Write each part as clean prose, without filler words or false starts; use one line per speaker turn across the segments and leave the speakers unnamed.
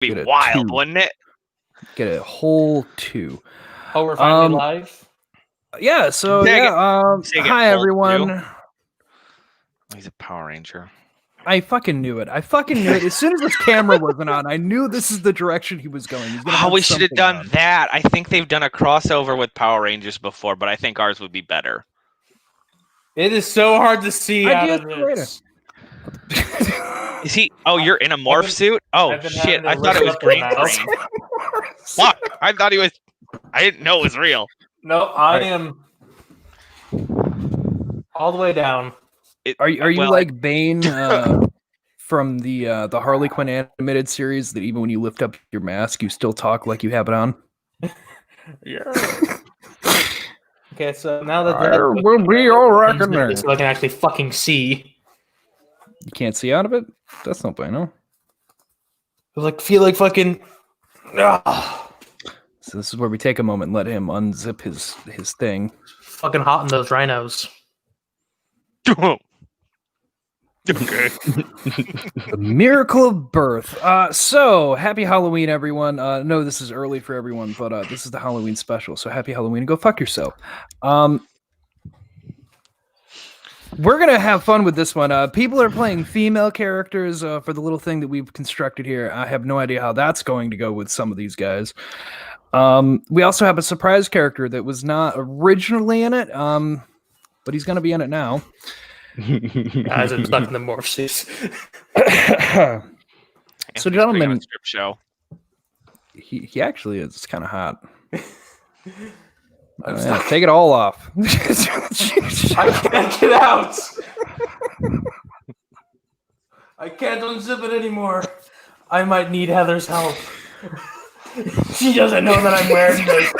Be wild,
2.
wouldn't it?
Get a whole 2.
Oh, we're finally live?
Yeah, so
Dang
yeah,
Say get
hi
full
everyone.
too. He's a Power Ranger.
I fucking knew it. As soon as this camera wasn't on, I knew this is the direction he was going. He's gonna
We should have
something
done
on.
that. I think they've done a crossover with Power Rangers before, but I think ours would be better.
It is so hard to see out
Ideas
of
for later.
this.
Is he? Oh, you're in a morph suit? Oh
I've been
shit!
having to
I thought it
lift
was
up the
green screen. Fuck! I thought he was. I didn't know it was real.
No, I am all the way down.
Are you like Bane from the Harley Quinn animated series? That even when you lift up your mask, you still talk like you have it on.
Yeah. Okay, so now that
there will be your reckoning.
So I can actually fucking see.
You can't see out of it? That's not bad, no.
I feel like fucking.
So this is where we take a moment and let him unzip his thing.
Fucking hot in those rhinos.
Okay.
The miracle of birth. So happy Halloween, everyone. No, this is early for everyone, but this is the Halloween special. So happy Halloween and go fuck yourself. We're gonna have fun with this one. People are playing female characters for the little thing that we've constructed here. I have no idea how that's going to go with some of these guys. We also have a surprise character that was not originally in it, but he's gonna be in it now.
Guys, I'm stuck in the morph suits.
So, gentlemen,
strip show.
He actually is. It's kind of hot. Take it all off.
I can't get out. I can't unzip it anymore. I might need Heather's help. She doesn't know that I'm wearing this.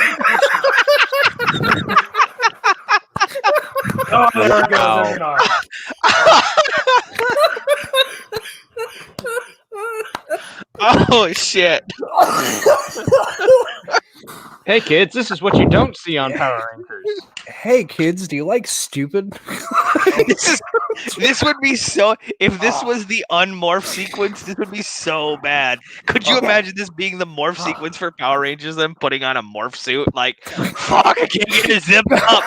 Oh, there it goes. There's an arm.
Oh shit!
Hey kids, this is what you don't see on Power Rangers.
Hey kids, do you like stupid?
This would be so. If this was the unmorph sequence, this would be so bad. Could you imagine this being the morph sequence for Power Rangers? Them putting on a morph suit, like, fuck, I can't get it zipped up.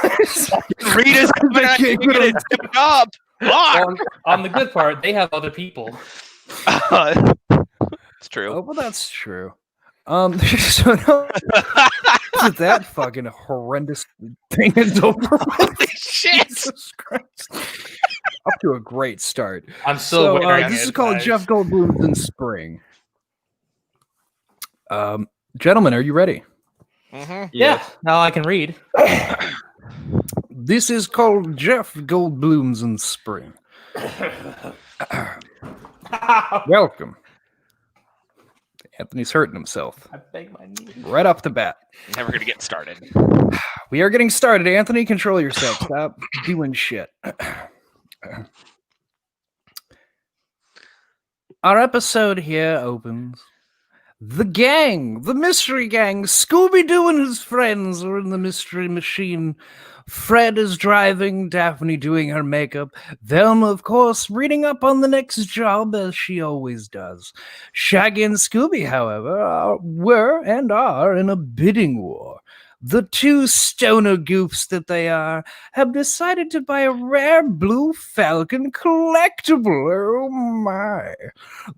Rita's coming, I can't get it zipped up. Fuck.
On the good part, they have other people.
It's true.
Oh, well, that's true. So no, that fucking horrendous thing is over.
Holy shit!
Jesus Christ. Up to a great start.
I'm still wearing
this
it,
is called
guys.
Jeff Goldblums in Spring. Gentlemen, are you ready?
Mm-hmm.
Yeah, now I can read.
This is called Jeff Goldblums in Spring. Welcome. Anthony's hurting himself.
I beg my knees.
Right off the bat.
Never gonna get started.
We are getting started. Anthony, control yourself. Stop doing shit. Our episode here opens. The gang, the mystery gang, Scooby-Doo and his friends are in the mystery machine. Fred is driving, Daphne doing her makeup, Velma, of course, reading up on the next job as she always does. Shaggy and Scooby, however, were and are in a bidding war. The two stoner goofs that they are have decided to buy a rare blue falcon collectible. Oh my.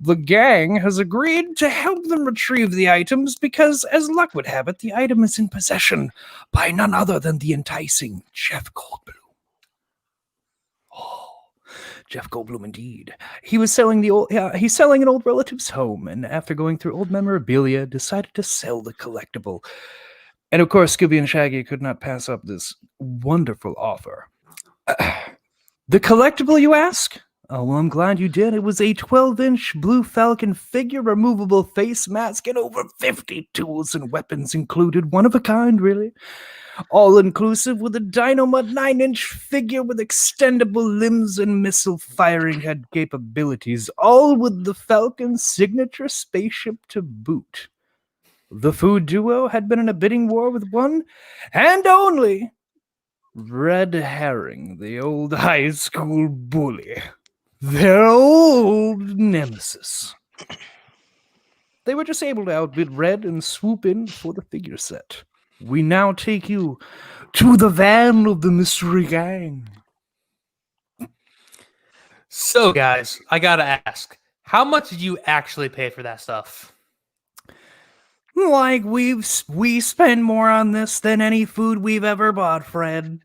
The gang has agreed to help them retrieve the items because, as luck would have it, the item is in possession by none other than the enticing Jeff Goldblum. Oh, Jeff Goldblum indeed. He's selling an old relative's home, and after going through old memorabilia, decided to sell the collectible. And of course, Scooby and Shaggy could not pass up this wonderful offer. The collectible, you ask? Oh, well, I'm glad you did. It was a 12-inch Blue Falcon figure, removable face mask, and over 50 tools and weapons included. One of a kind, really. All-inclusive with a Dynamite 9-inch figure with extendable limbs and missile firing head capabilities, all with the Falcon's signature spaceship to boot. The food duo had been in a bidding war with one and only Red Herring, the old high school bully. Their old nemesis. They were just able to outbid Red and swoop in for the figure set. We now take you to the van of the mystery gang.
So, guys, I gotta ask, how much did you actually pay for that stuff?
Like we spend more on this than any food we've ever bought, Fred.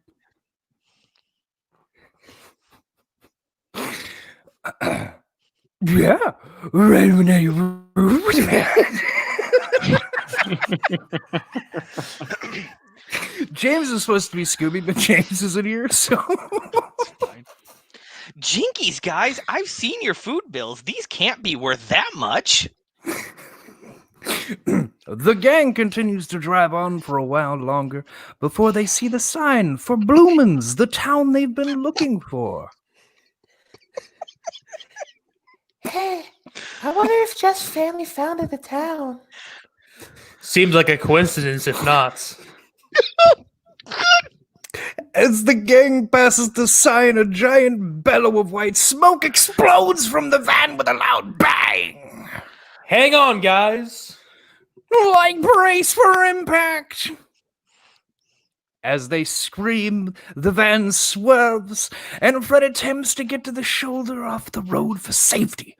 Yeah, right when James is supposed to be Scooby, but James isn't here, so.
Jinkies, guys, I've seen your food bills. These can't be worth that much.
The gang continues to drive on for a while longer before they see the sign for Bloomins, the town they've been looking for.
Hey, I wonder if Jeff's family founded the town.
Seems like a coincidence, if not.
As the gang passes the sign, a giant bellow of white smoke explodes from the van with a loud bang.
Hang on, guys.
Like brace for impact. As they scream, the van swerves, and Fred attempts to get to the shoulder off the road for safety.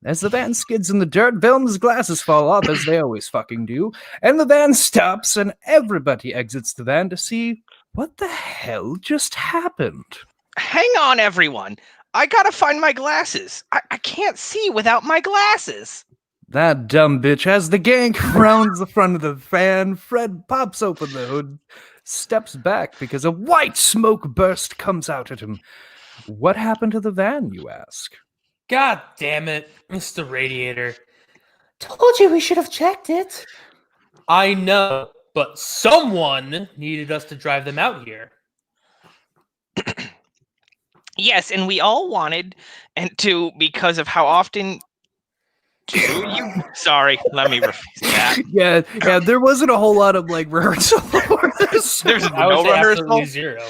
As the van skids in the dirt, Velma's glasses fall off, as they always fucking do, and the van stops, and everybody exits the van to see what the hell just happened.
Hang on, everyone. I gotta find my glasses. I can't see without my glasses.
That dumb bitch. As the gang rounds the front of the van, Fred pops open the hood, steps back because a white smoke burst comes out at him. What happened to the van, you ask?
God damn it. It's the radiator.
Told you we should have checked it.
I know, but someone needed us to drive them out here.
Yes, and we all wanted because of how often do you... Sorry, let me rephrase that.
Yeah, there wasn't a whole lot of rehearsal for this.
There's
I would
no
say
rehearsal.
absolutely zero.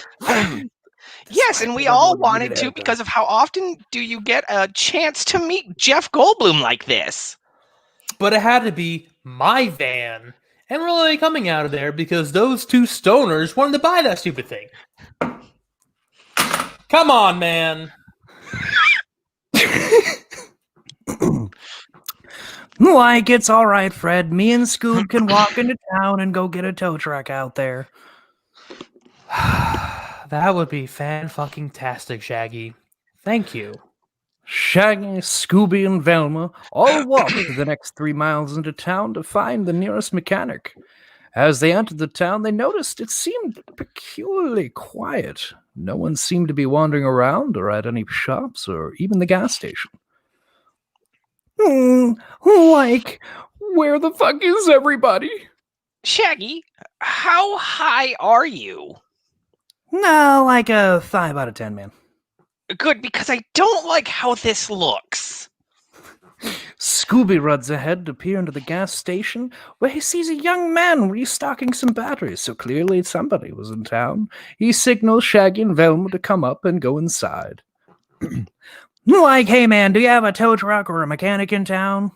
Yes, and we all wanted to because of how often do you get a chance to meet Jeff Goldblum like this?
But it had to be my van. And we're only coming out of there because those two stoners wanted to buy that stupid thing. Come on, man.
It's all right, Fred. Me and Scoob can walk into town and go get a tow truck out there.
That would be fan-fucking-tastic, Shaggy. Thank you.
Shaggy, Scooby, and Velma all walked the next 3 miles into town to find the nearest mechanic. As they entered the town, they noticed it seemed peculiarly quiet. No one seemed to be wandering around or at any shops or even the gas station. Where the fuck is everybody?
Shaggy, how high are you?
No, like a 5 out of 10, man.
Good, because I don't like how this looks.
Scooby runs ahead to peer into the gas station, where he sees a young man restocking some batteries, so clearly somebody was in town. He signals Shaggy and Velma to come up and go inside. Hey man, do you have a tow truck or a mechanic in town?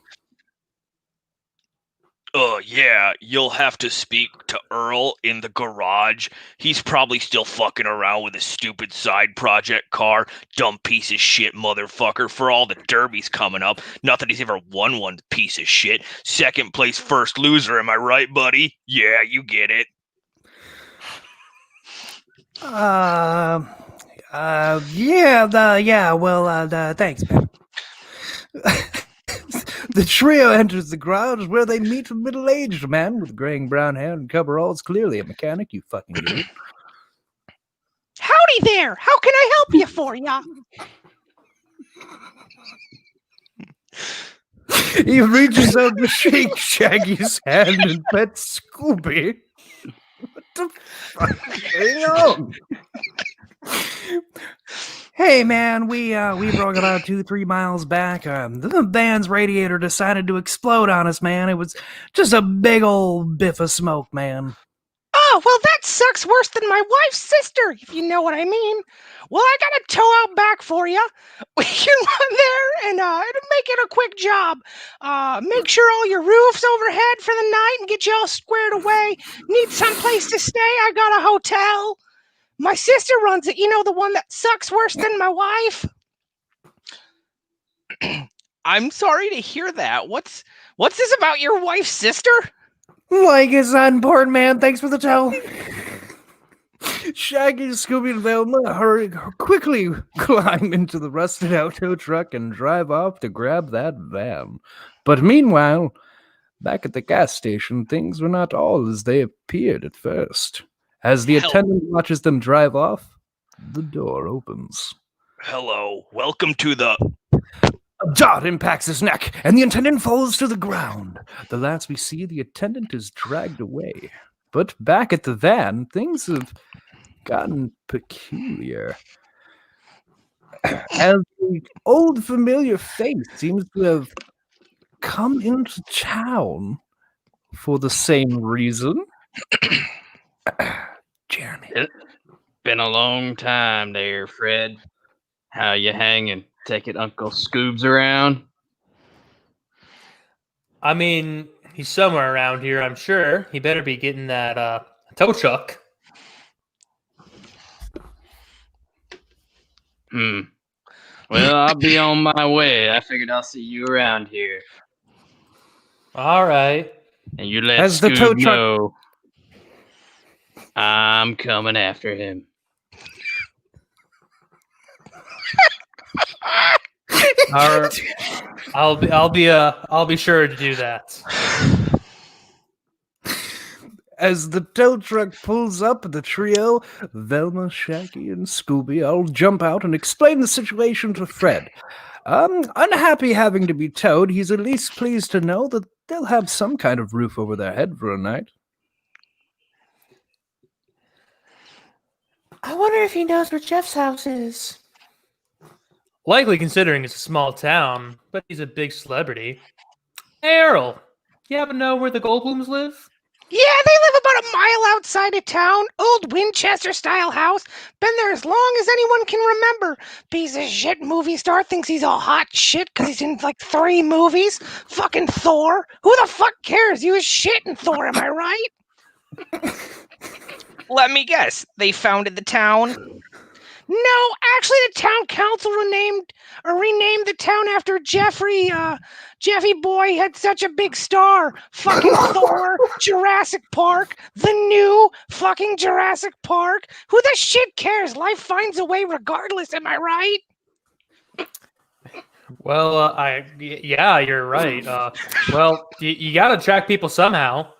Yeah, you'll have to speak to Earl in the garage. He's probably still fucking around with his stupid side project car. Dumb piece of shit motherfucker for all the derbies coming up. Not that he's ever won one, piece of shit. Second place, first loser, am I right, buddy? Yeah, you get it.
Thanks, man. The trio enters the garage where they meet a middle-aged man with graying brown hair and coveralls, clearly a mechanic, you fucking idiot.
Howdy there! How can I help you for ya?
He reaches out to shake Shaggy's hand and pets Scooby. What the fuck is going on? Hey man, we broke about 2-3 miles back. The van's radiator decided to explode on us, man. It was just a big old biff of smoke, man.
Oh, well, that sucks worse than my wife's sister, if you know what I mean. Well, I got a tow out back for you. We can run there and it'll make it a quick job. Make sure all your roofs overhead for the night and get you all squared away. Need someplace to stay? I got a hotel. My sister runs it, the one that sucks worse than my wife.
I'm sorry to hear that. What's this about your wife's sister?
Like it's not important, man. Thanks for the tow. Shaggy, Scooby, and Velma quickly climb into the rusted out tow truck and drive off to grab that van. But meanwhile, back at the gas station, things were not all as they appeared at first. As the attendant watches them drive off, the door opens.
Hello, welcome to the...
A dart impacts his neck, and the attendant falls to the ground. The last we see, the attendant is dragged away. But back at the van, things have gotten peculiar. As the old familiar face seems to have come into town for the same reason. Jeremy.
It's been a long time there, Fred. How you hanging? Taking Uncle Scoobs around?
I mean, he's somewhere around here, I'm sure. He better be getting that tow truck.
Well, I'll be on my way. I figured I'll see you around here.
All right.
And you let
As the tow
Scoob
truck-
know I'm coming after him.
I'll be sure to do that.
As the tow truck pulls up, the trio, Velma, Shaggy, and Scooby, all jump out and explain the situation to Fred. Unhappy having to be towed, he's at least pleased to know that they'll have some kind of roof over their head for a night.
I wonder if he knows where Jeff's house is.
Likely considering it's a small town, but he's a big celebrity. Hey, Earl, you happen to know where the Goldblums live?
Yeah, they live about a mile outside of town. Old Winchester-style house. Been there as long as anyone can remember. Piece of shit movie star thinks he's all hot shit because he's in like 3 movies. Fucking Thor. Who the fuck cares? He was shit in Thor, am I right?
Let me guess. They founded the town?
No, actually, the town council renamed the town after Jeffrey Boy had such a big star. Fucking Thor, Jurassic Park, the new fucking Jurassic Park. Who the shit cares? Life finds a way regardless, am I right?
Well, yeah, you're right. Well, you got to attract people somehow.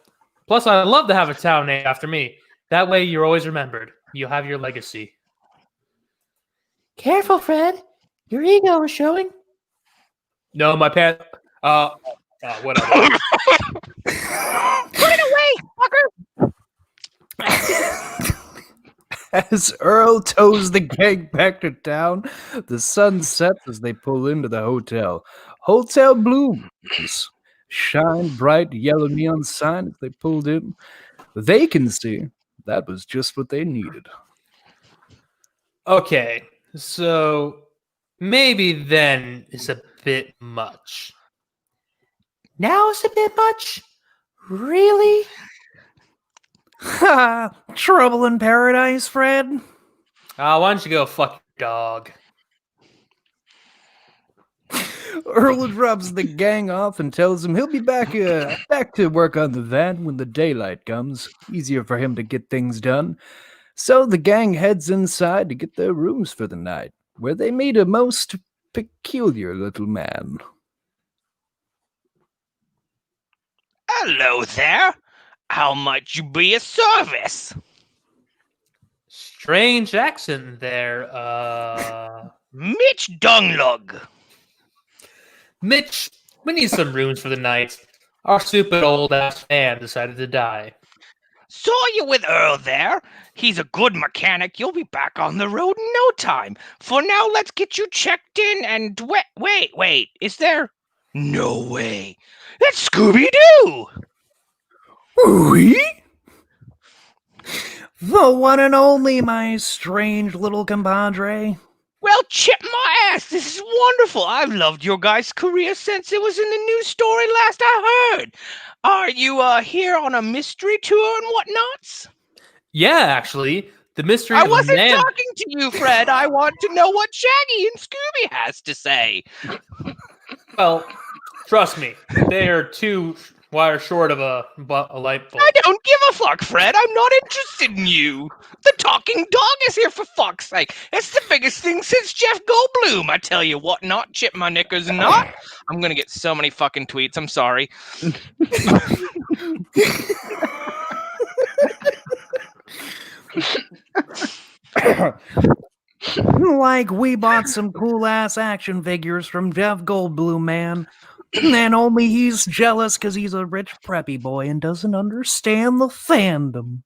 Plus, I'd love to have a town named after me. That way, you're always remembered. You'll have your legacy.
Careful, Fred. Your ego is showing.
No, my pants. Whatever.
Put it away, fucker!
As Earl tows the gang back to town, the sun sets as they pull into the hotel. Hotel Blooms. Shine bright yellow neon sign as they pulled in. Vacancy. That was just what they needed.
Okay, so maybe then it's a bit much.
Now it's a bit much? Really?
Ha! Trouble in paradise, Fred?
Why don't you go fuck your dog?
Earl drops the gang off and tells him he'll be back to work on the van when the daylight comes. Easier for him to get things done. So the gang heads inside to get their rooms for the night, where they meet a most peculiar little man.
Hello there. How much you be a service?
Strange accent there.
Mitch Dunglug.
Mitch, we need some rooms for the night. Our stupid old ass fan decided to die.
Saw you with Earl there. He's a good mechanic. You'll be back on the road in no time. For now, let's get you checked in and wait. Is there? No way. It's Scooby-Doo!
Oui? The one and only, my strange little compadre.
Well, chip my ass. This is wonderful. I've loved your guys' career since it was in the news story last I heard. Are you here on a mystery tour and whatnots?
Yeah, actually, the mystery
I
of a
wasn't
man.
talking to you, Fred. I want to know what Shaggy and Scooby has to say.
Well, trust me, they are too wires short of a light bulb.
I don't give a fuck, Fred. I'm not interested in you. The talking dog is here, for fuck's sake. It's the biggest thing since Jeff Goldblum. I tell you what, not chip my knickers and not. I'm gonna get so many fucking tweets. I'm sorry.
Like, we bought some cool ass action figures from Jeff Goldblum, man. And only he's jealous because he's a rich preppy boy and doesn't understand the fandom.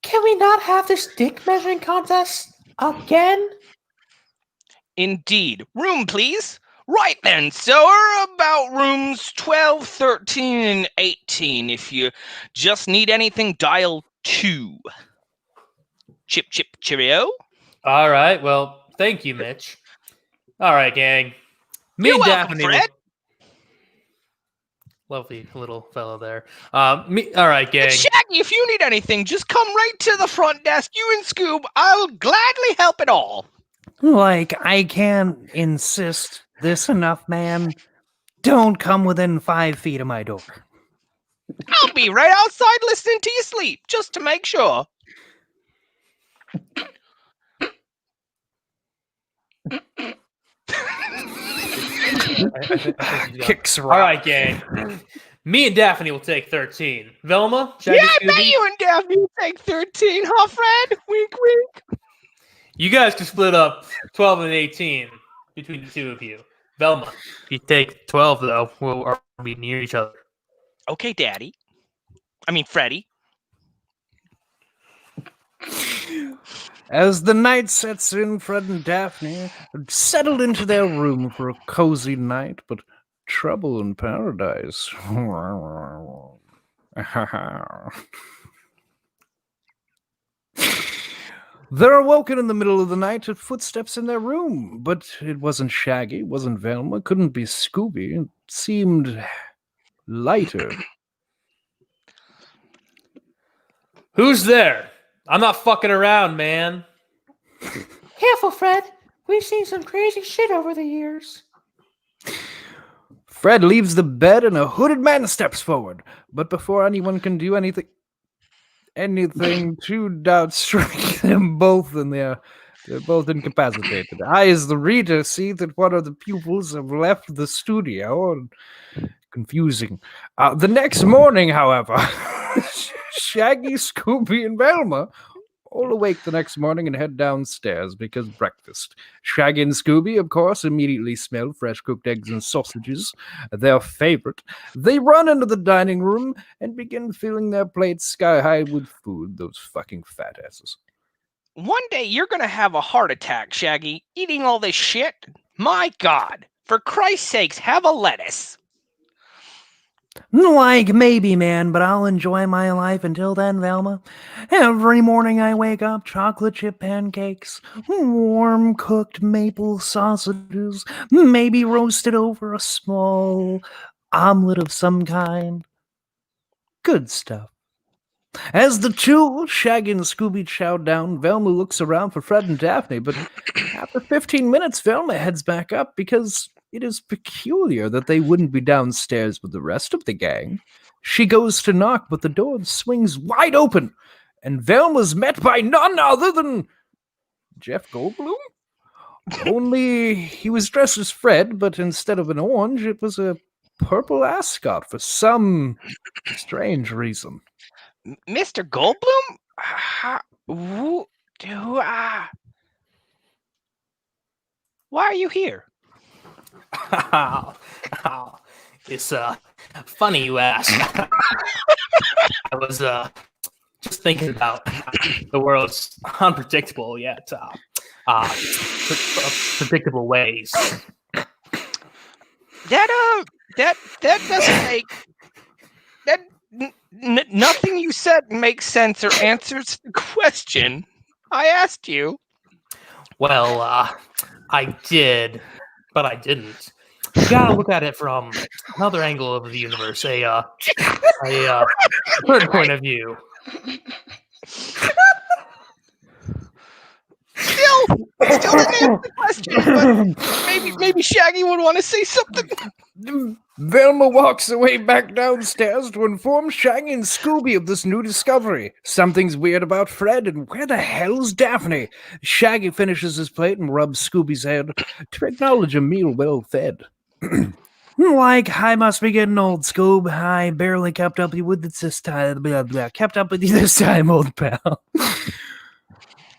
Can we not have this dick measuring contest again?
Indeed. Room, please. Right then, sir, about rooms 12, 13, and 18. If you just need anything, dial 2. Chip, chip, cheerio.
All right. Well, thank you, Mitch. All right, gang. Me
You're
and
welcome,
Daphne.
Fred.
Lovely little fellow there. All right, gang.
And Shaggy, if you need anything, just come right to the front desk. You and Scoob, I'll gladly help at all.
Like, I can't insist this enough, man. Don't come within 5 feet of my door.
I'll be right outside listening to you sleep, just to make sure.
Kicks
All right, gang. Me and Daphne will take 13. Velma, Shaggy,
Yeah, I bet
Scooby,
you and Daphne will take 13, huh, Fred? Wink, wink.
you guys can split up 12 and 18 between the two of you. Velma, if you take 12, though, we'll be near each other.
Okay, Daddy. I mean, Freddy.
As the night sets in, Fred and Daphne have settled into their room for a cozy night, but trouble in paradise. They're awoken in the middle of the night to footsteps in their room, but it wasn't Shaggy, wasn't Velma, couldn't be Scooby. It seemed lighter.
Who's there? I'm not fucking around, man.
Careful, Fred. We've seen some crazy shit over the years.
Fred leaves the bed and a hooded man steps forward, but before anyone can do anything two doubts strike them both, and they're both incapacitated. I, as the reader, see that one of the pupils have left the studio. Confusing. The next morning, however, Shaggy, Scooby, and Velma all awake the next morning and head downstairs because breakfast. Shaggy and Scooby, of course, immediately smell fresh cooked eggs and sausages, their favorite. They run into the dining room and begin filling their plates sky high with food, those fucking fat asses.
One day you're gonna have a heart attack, Shaggy, eating all this shit. My God. For Christ's sakes, have a lettuce.
Like, maybe, man, but I'll enjoy my life until then, Velma. Every morning I wake up, chocolate chip pancakes, warm cooked maple sausages, maybe roasted over a small omelet of some kind. Good stuff. As the two, Shaggy and Scooby, chow down, Velma looks around for Fred and Daphne, but after 15 minutes, Velma heads back up because it is peculiar that they wouldn't be downstairs with the rest of the gang. She goes to knock, but the door swings wide open, and Velma's met by none other than Jeff Goldblum? Only he was dressed as Fred, but instead of an orange, it was a purple ascot for some strange reason.
Mr. Goldblum? Why are you here?
It's funny you ask. I was just thinking about the world's unpredictable yet predictable ways.
That doesn't make Nothing you said makes sense or answers the question I asked you.
Well, I did, but I didn't. You gotta look at it from another angle of the universe, a third point of view.
Still didn't answer the question, but maybe Shaggy would want to say something.
Velma walks away back downstairs to inform Shaggy and Scooby of this new discovery. Something's weird about Fred, and where the hell's Daphne? Shaggy finishes his plate and rubs Scooby's head to acknowledge a meal well fed. Like, I must be getting old, Scoob. I barely kept up with it this time. Kept up with you this time, old pal.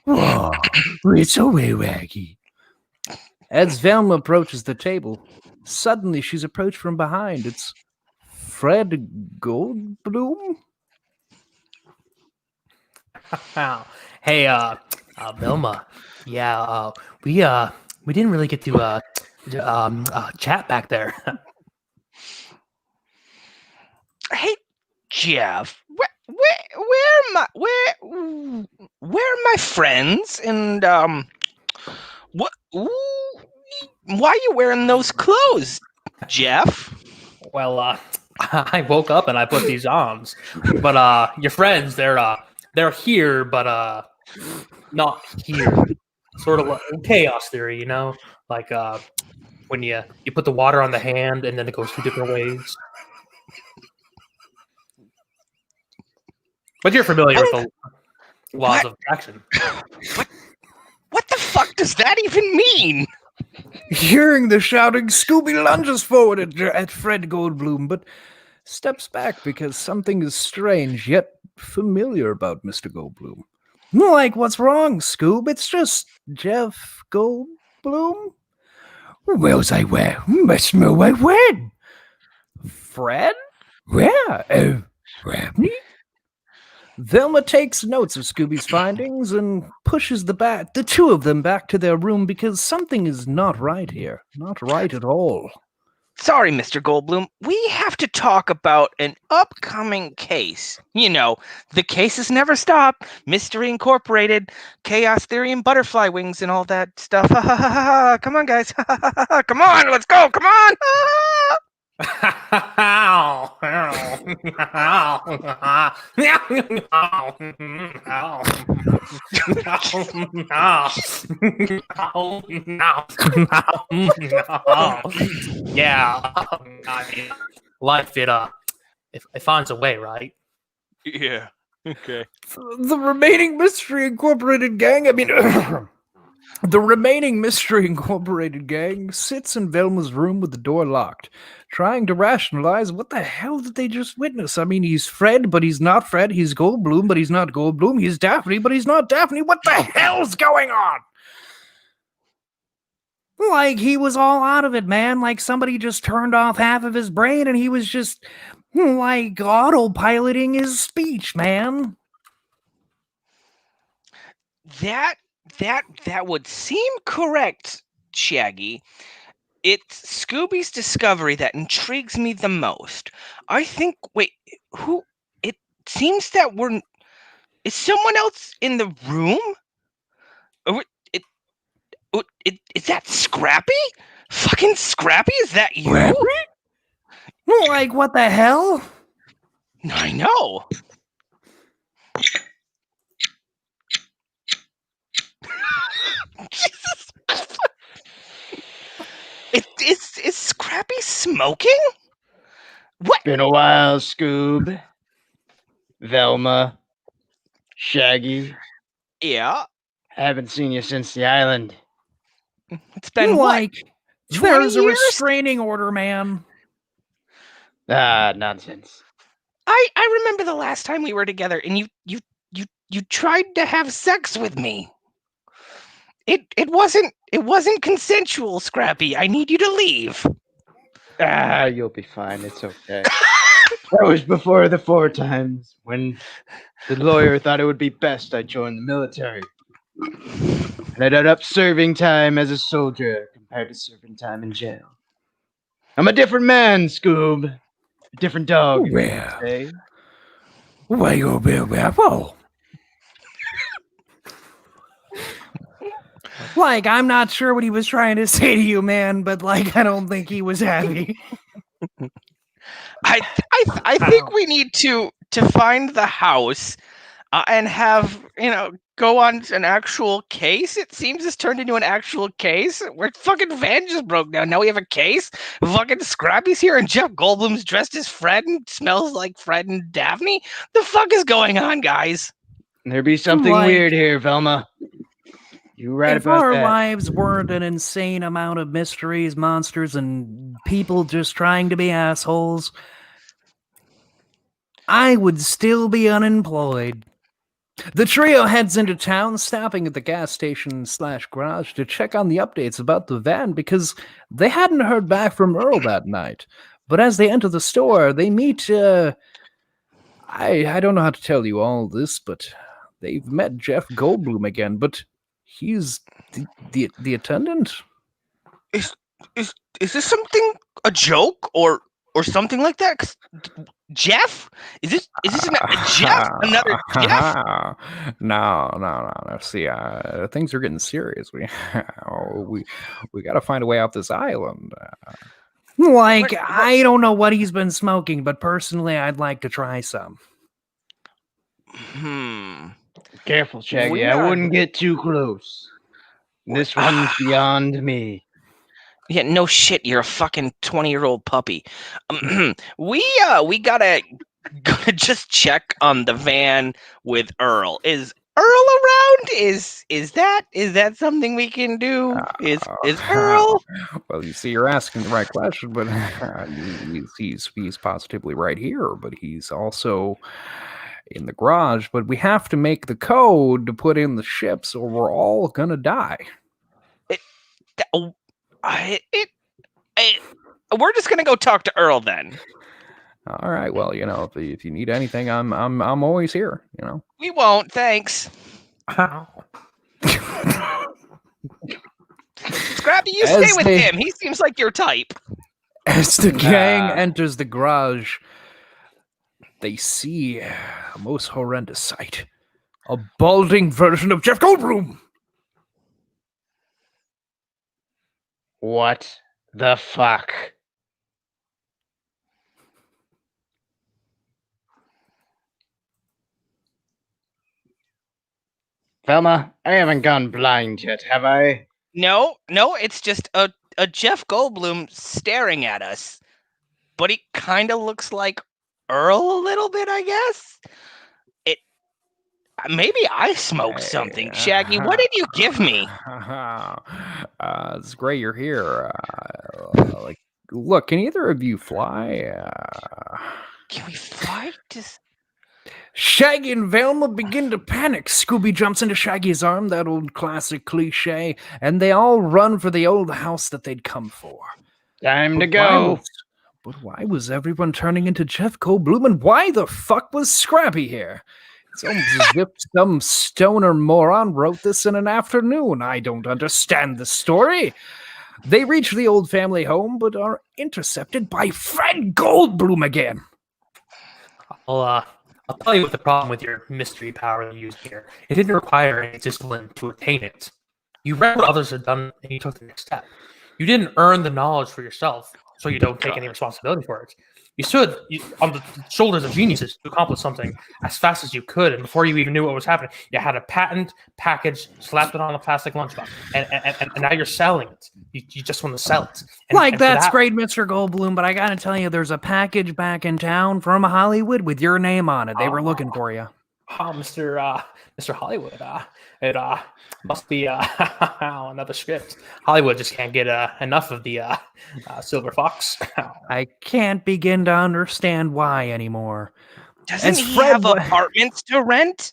Oh, it's away, Waggy. As Velma approaches the table, suddenly she's approached from behind. It's Fred Goldblum?
Hey, Velma. Yeah, we didn't really get to chat back there.
Hey, Jeff, where are my friends? And what? Why are you wearing those clothes, Jeff?
Well, I woke up and I put these on, but your friends, they're here, but not here. Sort of like chaos theory, you know, like when you put the water on the hand and then it goes two different ways. But you're familiar with the laws of attraction.
What the fuck does that even mean?
Hearing the shouting, Scooby lunges forward at Fred Goldblum, but steps back because something is strange yet familiar about Mr. Goldblum. Like, what's wrong, Scoob? It's just Jeff Goldblum. Where's I where? Must know I when? Fred? Where? Rabney? Velma takes notes of Scooby's findings and pushes the two of them back to their room because something is not right here. Not right at all.
Sorry, Mr. Goldblum. We have to talk about an upcoming case. You know, the cases never stop. Mystery Incorporated, Chaos Theory, and Butterfly Wings, and all that stuff. Come on, guys. Come on, let's go. Come on.
Yeah, I mean, life it finds a way, right?
Yeah. Okay.
The remaining Mystery Incorporated gang, the remaining Mystery Incorporated gang sits in Velma's room with the door locked, trying to rationalize what the hell did they just witness. I mean, he's Fred, but he's not Fred. He's Goldblum, but he's not Goldblum. He's Daphne, but he's not Daphne. What the hell's going on? Like, he was all out of it, man. Like, somebody just turned off half of his brain and he was just, like, autopiloting his speech, man.
That would seem correct, Shaggy. It's Scooby's discovery that intrigues me the most. I think. Wait, who? It seems that is someone else in the room? Is that Scrappy? Fucking Scrappy? Is that you?
Scrappy? Like, what the hell?
I know. Jesus. Is Scrappy smoking? What?
Been a while, Scoob. Velma. Shaggy.
Yeah.
Haven't seen you since the island.
It's been
like,
what?
there's a
20 years?
restraining order, man.
Ah, nonsense.
I remember the last time we were together and you tried to have sex with me. It wasn't consensual, Scrappy. I need you to leave.
Ah, you'll be fine. It's okay. That was before the 4 times when the lawyer thought it would be best I joined the military. And I'd end up serving time as a soldier compared to serving time in jail. I'm a different man, Scoob. A different dog.
Well,
Say.
Whoa. Like, I'm not sure what he was trying to say to you, man, but like, I don't think he was happy.
I think we need to find the house and have go on an actual case. It seems this turned into an actual case. Where fucking van just broke down. Now we have a case. Fucking Scrappy's here, and Jeff Goldblum's dressed as Fred and smells like Fred and Daphne. The fuck is going on, guys?
There be something
Like-
weird here, Velma. You right
If
about
our
that.
lives weren't an insane amount of mysteries, monsters, and people just trying to be assholes, I would still be unemployed. The trio heads into town, stopping at the gas station / garage to check on the updates about the van because they hadn't heard back from Earl that night. But as they enter the store, they meet, I don't know how to tell you all this, but they've met Jeff Goldblum again, but he's the attendant.
Is this something, a joke or something like that? 'Cause Jeff? Is this Jeff? Another Jeff?
No. See, things are getting serious. We got to find a way off this island. Like, I don't know what he's been smoking, but personally, I'd like to try some.
Careful, Shaggy.
We
I
are-
wouldn't get too close. This one's beyond me.
Yeah, no shit. You're a fucking 20-year-old puppy. We gotta just check on the van with Earl. Is Earl around? Is that something we can do? Is Earl?
Well, you see, you're asking the right question, but he's positively right here, but he's also in the garage. But we have to make the code to put in the ships, or we're all gonna die.
We're just gonna go talk to Earl then.
All right. Well, if you need anything, I'm always here.
We won't, thanks. Scrappy, you stay with him. He seems like your type.
As the gang enters the garage, they see a most horrendous sight: a balding version of Jeff Goldblum.
What the fuck? Velma, I haven't gone blind yet, have I?
No, it's just a Jeff Goldblum staring at us. But he kind of looks like Earl a little bit, I guess. Maybe I smoked something. Shaggy, what did you give me?
It's great you're here. Look, can either of you fly?
Can we fly?
Shaggy and Velma begin to panic. Scooby jumps into Shaggy's arm, that old classic cliche, and they all run for the old house that they'd come for.
Time to go.
But why was everyone turning into Jeff Goldblum, and why the fuck was Scrappy here? It's almost as if some stoner moron wrote this in an afternoon. I don't understand the story. They reach the old family home, but are intercepted by Fred Goldblum again.
I'll tell you what the problem with your mystery power you used here. It didn't require any discipline to attain it. You read what others had done, and you took the next step. You didn't earn the knowledge for yourself, so you don't take any responsibility for it. You stood on the shoulders of geniuses to accomplish something as fast as you could, and before you even knew what was happening, you had a patent package, slapped it on a plastic lunchbox, and now you're selling it. You just want to sell it. And
That's great, Mr. Goldblum, but I gotta tell you, there's a package back in town from Hollywood with your name on it. They were looking for you.
Oh, Mr. Hollywood. It must be another script. Hollywood just can't get enough of the Silver Fox.
I can't begin to understand why anymore.
Doesn't he have apartments to rent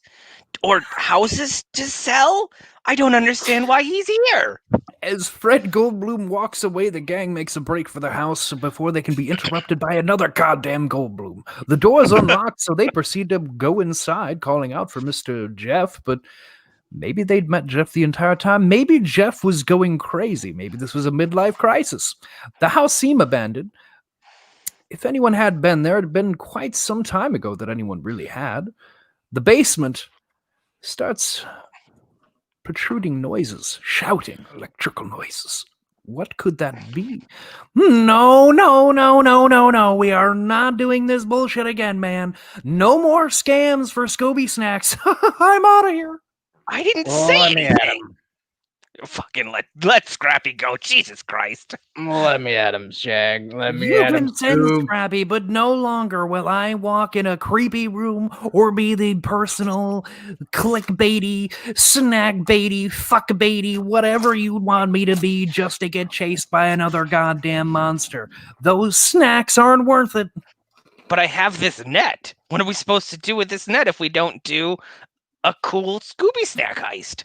or houses to sell? I don't understand why he's here.
As Fred Goldblum walks away, the gang makes a break for their house before they can be interrupted by another goddamn Goldblum. The door is unlocked, so they proceed to go inside, calling out for Mr. Jeff, but maybe they'd met Jeff the entire time. Maybe Jeff was going crazy. Maybe this was a midlife crisis. The house seemed abandoned. if anyone had been there, it had been quite some time ago that anyone really had. The basement starts protruding noises, shouting, electrical noises. What could that be? No. We are not doing this bullshit again, man. No more scams for Scooby Snacks. I'm out of here.
I didn't
Oh,
say
let me at
anything.
him.
Fucking let Scrappy go. Jesus Christ.
Let me at him, Shag. Let me
You
at him,
can send
Scoob.
Scrappy, but no longer will I walk in a creepy room or be the personal clickbaity, snack baity, fuck baity, whatever you want me to be just to get chased by another goddamn monster. Those snacks aren't worth it.
But I have this net. What are we supposed to do with this net if we don't do a cool Scooby Snack heist?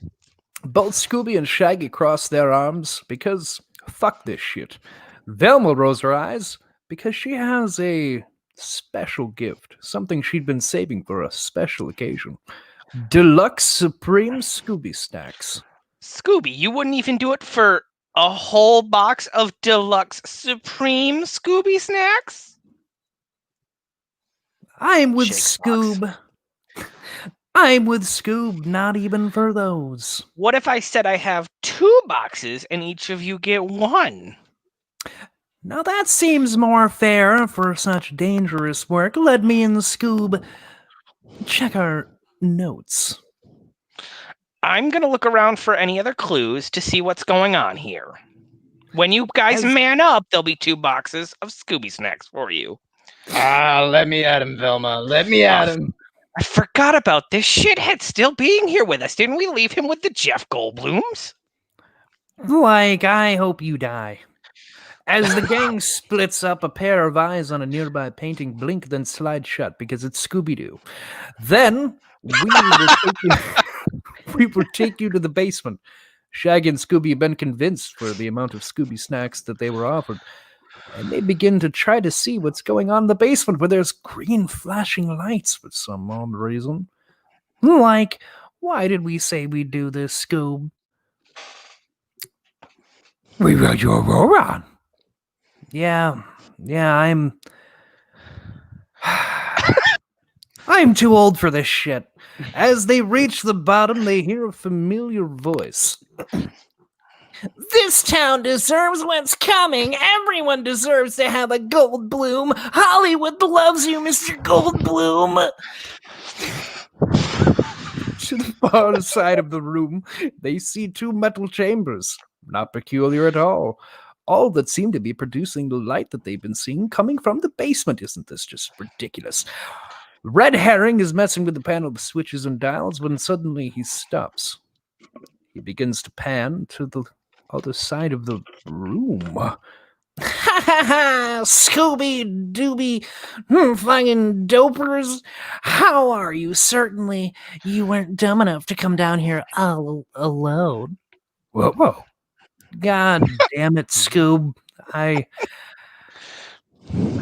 Both Scooby and Shaggy crossed their arms because fuck this shit. Velma rose her eyes because she has a special gift, something she'd been saving for a special occasion. Deluxe Supreme Scooby Snacks.
Scooby, you wouldn't even do it for a whole box of Deluxe Supreme Scooby Snacks?
I'm with
Shakes
Scoob. I'm with Scoob, not even for those.
What if I said I have 2 boxes and each of you get 1?
Now that seems more fair for such dangerous work. Let me and Scoob check our notes.
I'm going to look around for any other clues to see what's going on here. When you guys man up, there'll be 2 boxes of Scooby Snacks for you.
Let me at him, Velma. Let me at him.
I forgot about this shithead still being here with us. Didn't we leave him with the Jeff Goldblums?
Like, I hope you die. As the gang splits up, a pair of eyes on a nearby painting blink, then slide shut because it's Scooby-Doo. Then we will take you to the basement. Shaggy and Scooby have been convinced for the amount of Scooby Snacks that they were offered, and they begin to try to see what's going on in the basement where there's green flashing lights for some odd reason. Like, why did we say we'd do this, Scoob? We read your Roran. Yeah, I'm too old for this shit. As they reach the bottom, they hear a familiar voice. This town deserves what's coming. Everyone deserves to have a Goldblum. Hollywood loves you, Mr. Goldblum. To the far side of the room, they see 2 metal chambers. Not peculiar at all. All that seem to be producing the light that they've been seeing coming from the basement. Isn't this just ridiculous? Red Herring is messing with the panel of switches and dials when suddenly he stops. He begins to pan to the other side of the room. Ha ha ha! Scooby Dooby, fucking dopers! How are you? Certainly, you weren't dumb enough to come down here all alone. Whoa! God damn it, Scoob! I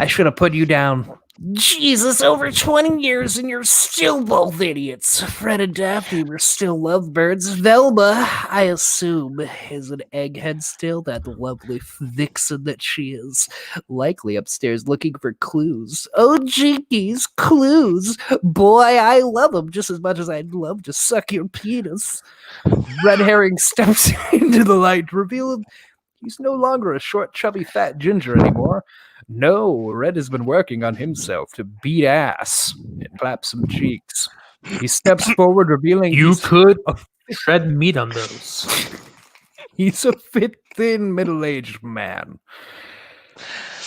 should have put you down. Jesus, over 20 years and you're still both idiots. Fred and Daphne were still lovebirds. Velma, I assume, is an egghead still, that lovely vixen that she is. Likely upstairs looking for clues. Oh, jinkies, clues. Boy, I love them just as much as I'd love to suck your penis. Red Herring steps into the light, revealing he's no longer a short, chubby, fat ginger anymore. No, Red has been working on himself to beat ass and clap some cheeks. He steps forward, revealing
You could shred meat on those.
he's a fit, thin, middle-aged man.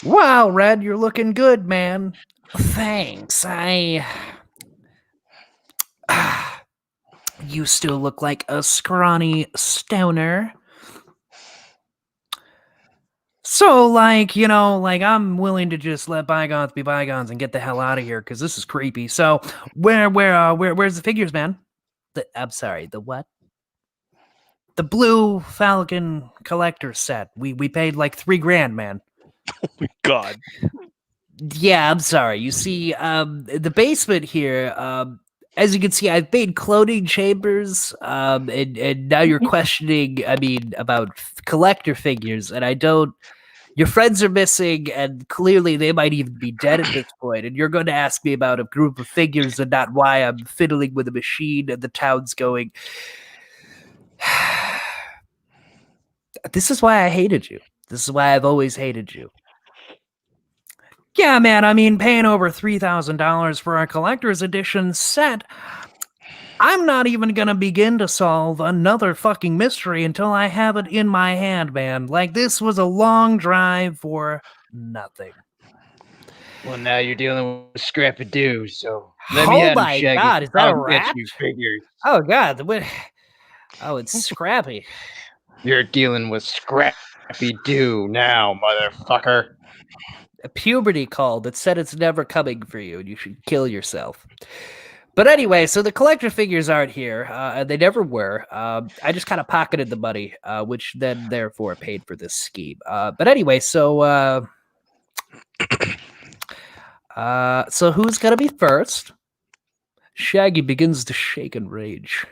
Wow, Red, you're looking good, man. Thanks, you still look like a scrawny stoner. So, I'm willing to just let bygones be bygones and get the hell out of here because this is creepy. So, where's the figures, man? I'm sorry, the what? The Blue Falcon collector set. We paid like $3,000, man.
Oh my God.
Yeah, I'm sorry. You see, the basement here. As you can see, I've made cloning chambers, and now you're questioning. About collector figures, and I don't Your friends are missing, and clearly they might even be dead at this point. And you're going to ask me about a group of figures and not why I'm fiddling with a machine and the town's going. This is why I hated you. This is why I've always hated you. Yeah, man, I mean, paying over $3,000 for a collector's edition set, I'm not even gonna begin to solve another fucking mystery until I have it in my hand, man. Like, this was a long drive for nothing.
Well, now you're dealing with Scrappy-Doo, so let me
Oh
at him,
my
Shaggy.
God, is that a
I'll get
rat?
you figures.
Oh God, oh, it's Scrappy.
You're dealing with Scrappy-Doo now, motherfucker.
A puberty call that said it's never coming for you and you should kill yourself. But anyway, so the collector figures aren't here. They never were. I just kind of pocketed the money, which then therefore paid for this scheme. But anyway, so who's gonna be first? Shaggy begins to shake in rage.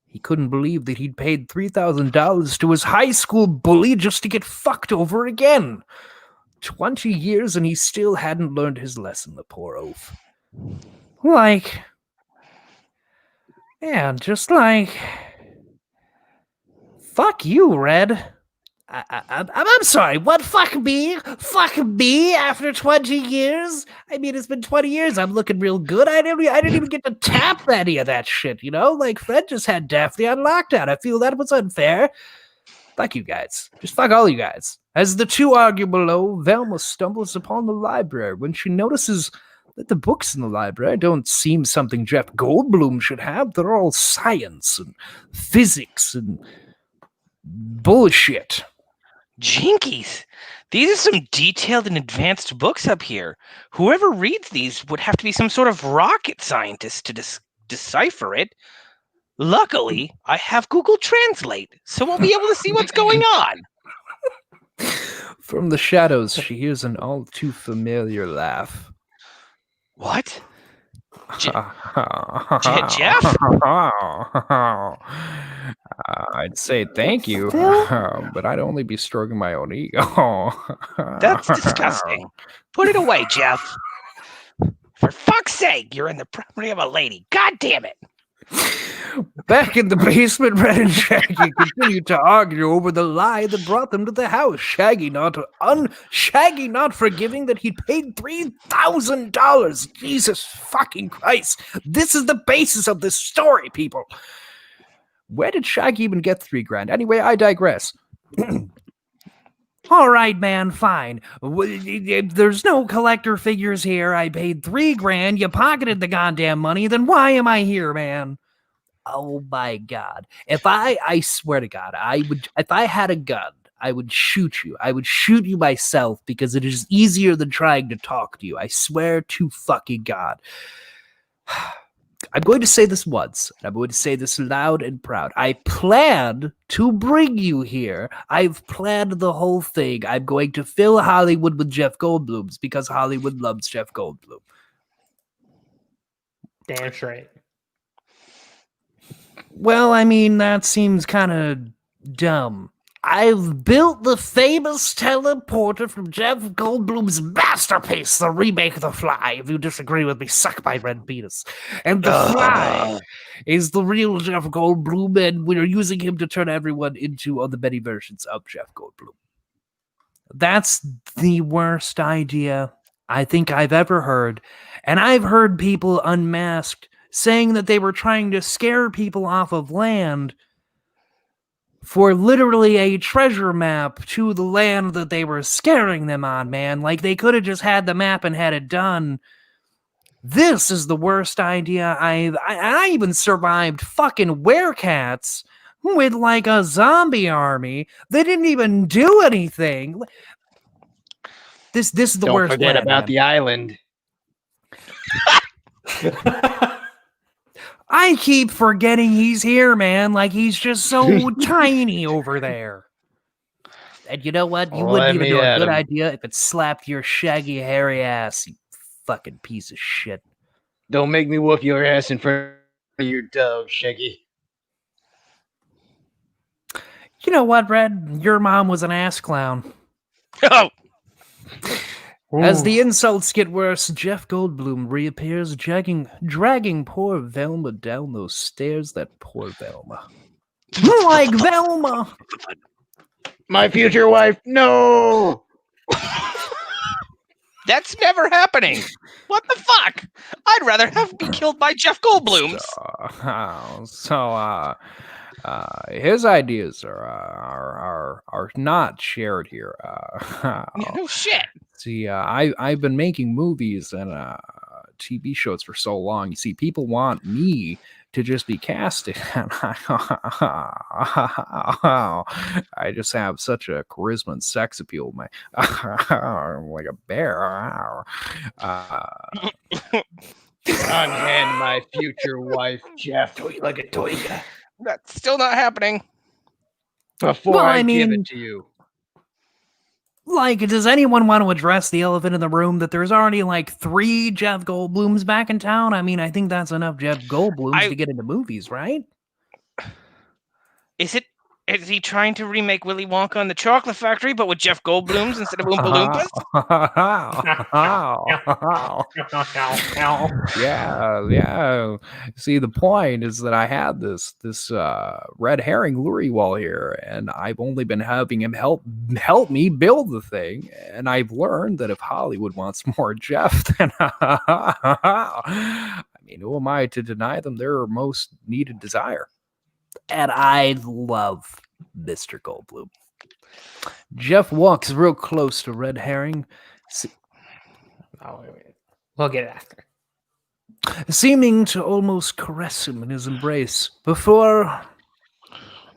He couldn't believe that he'd paid $3,000 to his high school bully just to get fucked over again. 20 years and he still hadn't learned his lesson, the poor oaf. Like, man, just like, fuck you, Red. I'm sorry, what, fuck me? Fuck me after 20 years? I mean, it's been 20 years, I'm looking real good. I didn't even get to tap any of that shit, you know? Like, Fred just had Daphne on lockdown. I feel that was unfair. Fuck you guys. Just fuck all you guys. As the two argue below, Velma stumbles upon the library when she notices that the books in the library don't seem something Jeff Goldblum should have. They're all science and physics and bullshit.
Jinkies! These are some detailed and advanced books up here. Whoever reads these would have to be some sort of rocket scientist to decipher it. Luckily, I have Google Translate, so we'll be able to see what's going on.
From the shadows, she hears an all too familiar laugh.
What? Jeff?
I'd say thank you, but I'd only be stroking my own ego.
That's disgusting. Put it away, Jeff. For fuck's sake, you're in the property of a lady. God damn it.
Back in the basement, Red and Shaggy continued to argue over the lie that brought them to the house. Shaggy not forgiving that he'd paid $3,000. Jesus fucking Christ. This is the basis of this story, people. Where did Shaggy even get $3,000? Anyway, I digress. All right, man, fine. There's no collector figures here. I paid $3,000. You pocketed the goddamn money. Then why am I here, man? Oh my God. I swear to God, if I had a gun, I would shoot you. I would shoot you myself because it is easier than trying to talk to you. I swear to fucking God. I'm going to say this once, and I'm going to say this loud and proud. I planned to bring you here. I've planned the whole thing. I'm going to fill Hollywood with Jeff Goldblums because Hollywood loves Jeff Goldblum.
Damn straight.
Well, I mean, that seems kind of dumb. I've built the famous teleporter from Jeff Goldblum's masterpiece, the remake of The Fly. If you disagree with me, suck my red penis. And The Fly is the real Jeff Goldblum, and we're using him to turn everyone into the many versions of Jeff Goldblum. That's the worst idea I think I've ever heard. And I've heard people unmasked saying that they were trying to scare people off of land for literally a treasure map to the land that they were scaring them on, man. Like, they could have just had the map and had it done. This is the worst idea I even survived fucking werecats with, like, a zombie army. They didn't even do anything. This is the worst.
Don't forget
plan,
about
man.
the island.
I keep forgetting he's here, man. Like, he's just so tiny over there. And you know what? You wouldn't even know a good idea if it slapped your shaggy, hairy ass, you fucking piece of shit.
Don't make me whoop your ass in front of your dog, Shaggy.
You know what, Red? Your mom was an ass clown.
Oh,
As the insults get worse, Jeff Goldblum reappears, dragging poor Velma down those stairs. That poor Velma. Like Velma!
My future wife, no!
that's never happening. What the fuck? I'd rather be killed by Jeff Goldblums.
His ideas are not shared here.
No shit.
See, I've been making movies and TV shows for so long. You see, people want me to just be casted. I just have such a charisma and sex appeal. Like a bear.
Unhand my future wife, Jeff,
Like a toiga.
That's still not happening.
before
Well,
I
I
give
mean-
it to you.
Like, does anyone want to address the elephant in the room that there's already like 3 Jeff Goldblums back in town? I mean, I think that's enough Jeff Goldblums to get into movies, right?
Is he trying to remake Willy Wonka and the Chocolate Factory, but with Jeff Goldblums instead of Oompa Loompas?
Yeah. See, the point is that I had this red herring lurie wall here, and I've only been having him help me build the thing, and I've learned that if Hollywood wants more Jeff, then I mean, who am I to deny them their most needed desire? And I love Mr. Goldblum. Jeff walks real close to Red Herring,
Oh, wait. We'll get it after.
seeming to almost caress him in his embrace before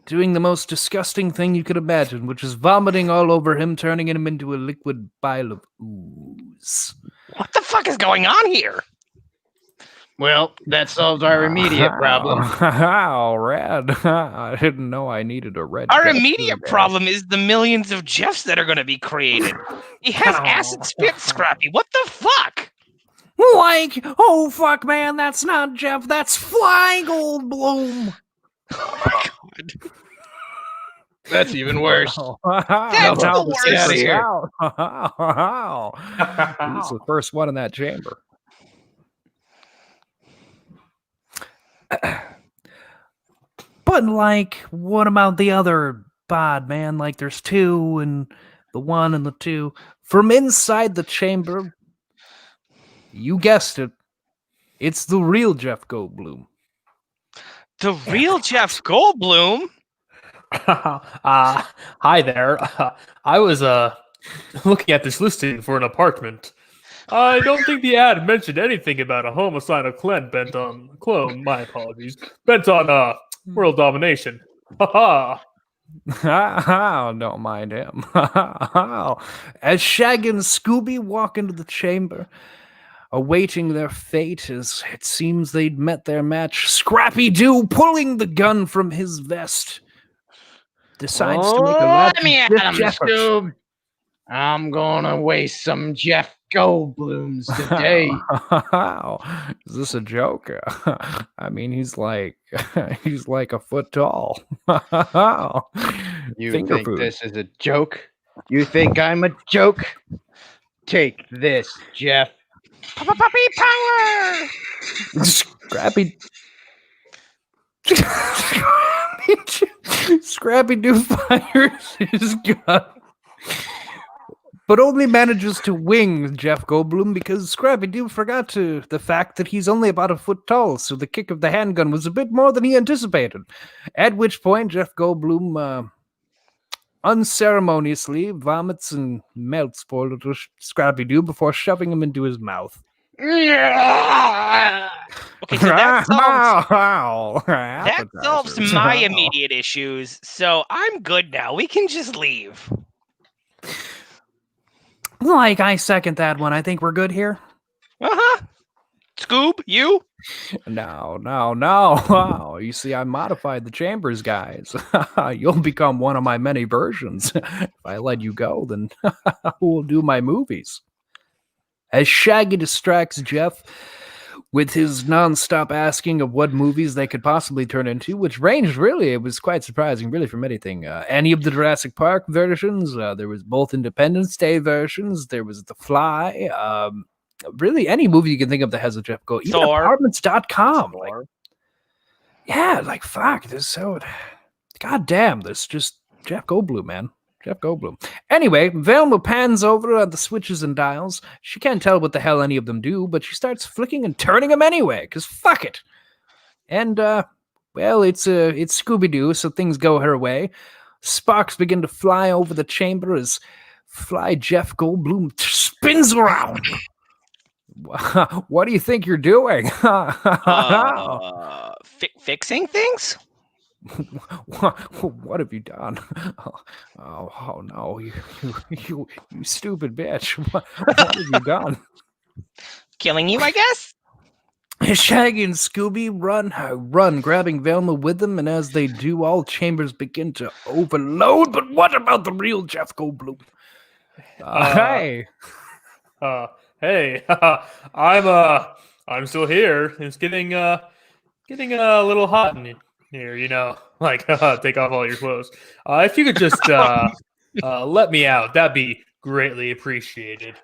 doing the most disgusting thing you could imagine, which is vomiting all over him, turning him into a liquid pile of ooze.
What the fuck is going on here?
Well, that solves our immediate problem.
Wow, red. I didn't know I needed a red.
Our
Jeff
immediate
today.
problem is the millions of Jeffs that are going to be created. He has acid spit, Scrappy. What the fuck?
Like, oh fuck, man, that's not Jeff, that's Fly Goldblum.
Oh my god.
That's even worse.
That's
Now
the
the
worst.
secret's
Outta here.
out. He's the first one in that chamber. But like, what about the other bod, man? Like, there's 2 and the 1 and the 2. From inside the chamber, you guessed it, it's the real Jeff Goldblum.
The real Jeff Goldblum?
Hi there. I was looking at this listing for an apartment. I don't think the ad mentioned anything about a homicidal clan bent on my apologies. Bent on world domination. Ha
Don't mind him. As Shag and Scooby walk into the chamber, awaiting their fate, as it seems they'd met their match, Scrappy-Doo, pulling the gun from his vest, decides to make a
Let me
last-ditch
at him,
effort.
Scoob. I'm gonna waste some Jeff Goldblums today.
Is this a joke? I mean, he's like a foot tall.
You
Finger
think
food.
this is a joke? You think I'm a joke? Take this, Jeff.
Puppy power!
Scrappy. Scrappy-Doo fires his gun, but only manages to wing Jeff Goldblum because Scrappy-Doo forgot the fact that he's only about a foot tall, so the kick of the handgun was a bit more than he anticipated. At which point, Jeff Goldblum unceremoniously vomits and melts poor little Scrappy-Doo before shoving him into his mouth.
Okay, so that solves my immediate issues, so I'm good now. We can just leave.
Like, I second that one. I think we're good here.
Uh-huh. Scoob, you?
No. You see, I modified the chambers, guys. You'll become one of my many versions. If I let you go, then who will do my movies? As Shaggy distracts Jeff with his nonstop asking of what movies they could possibly turn into, which ranged really, it was quite surprising, really, from anything. Any of the Jurassic Park versions, there was both Independence Day versions, there was The Fly, really any movie you can think of that has a Jeff Goldblum. Even
Thor.
Apartments.com. Like,
Thor.
yeah, like, fuck, there's so... God damn, there's just Jeff Goldblum, man. Jeff Goldblum. Anyway, Velma pans over at the switches and dials. She can't tell what the hell any of them do, but she starts flicking and turning them anyway, because fuck it. And, well, it's Scooby-Doo, so things go her way. Sparks begin to fly over the chamber as Fly Jeff Goldblum spins around. What do you think you're doing?
Fixing things?
What have you done? Oh no, you stupid bitch. What have you done?
Killing you, I guess?
Shaggy and Scooby run, grabbing Velma with them, and as they do, all chambers begin to overload. But what about the real Jeff Goldblum? Hey.
Hey, I'm still here. It's getting a little hot in here, you know. Like, take off all your clothes. If you could just let me out, that'd be greatly appreciated.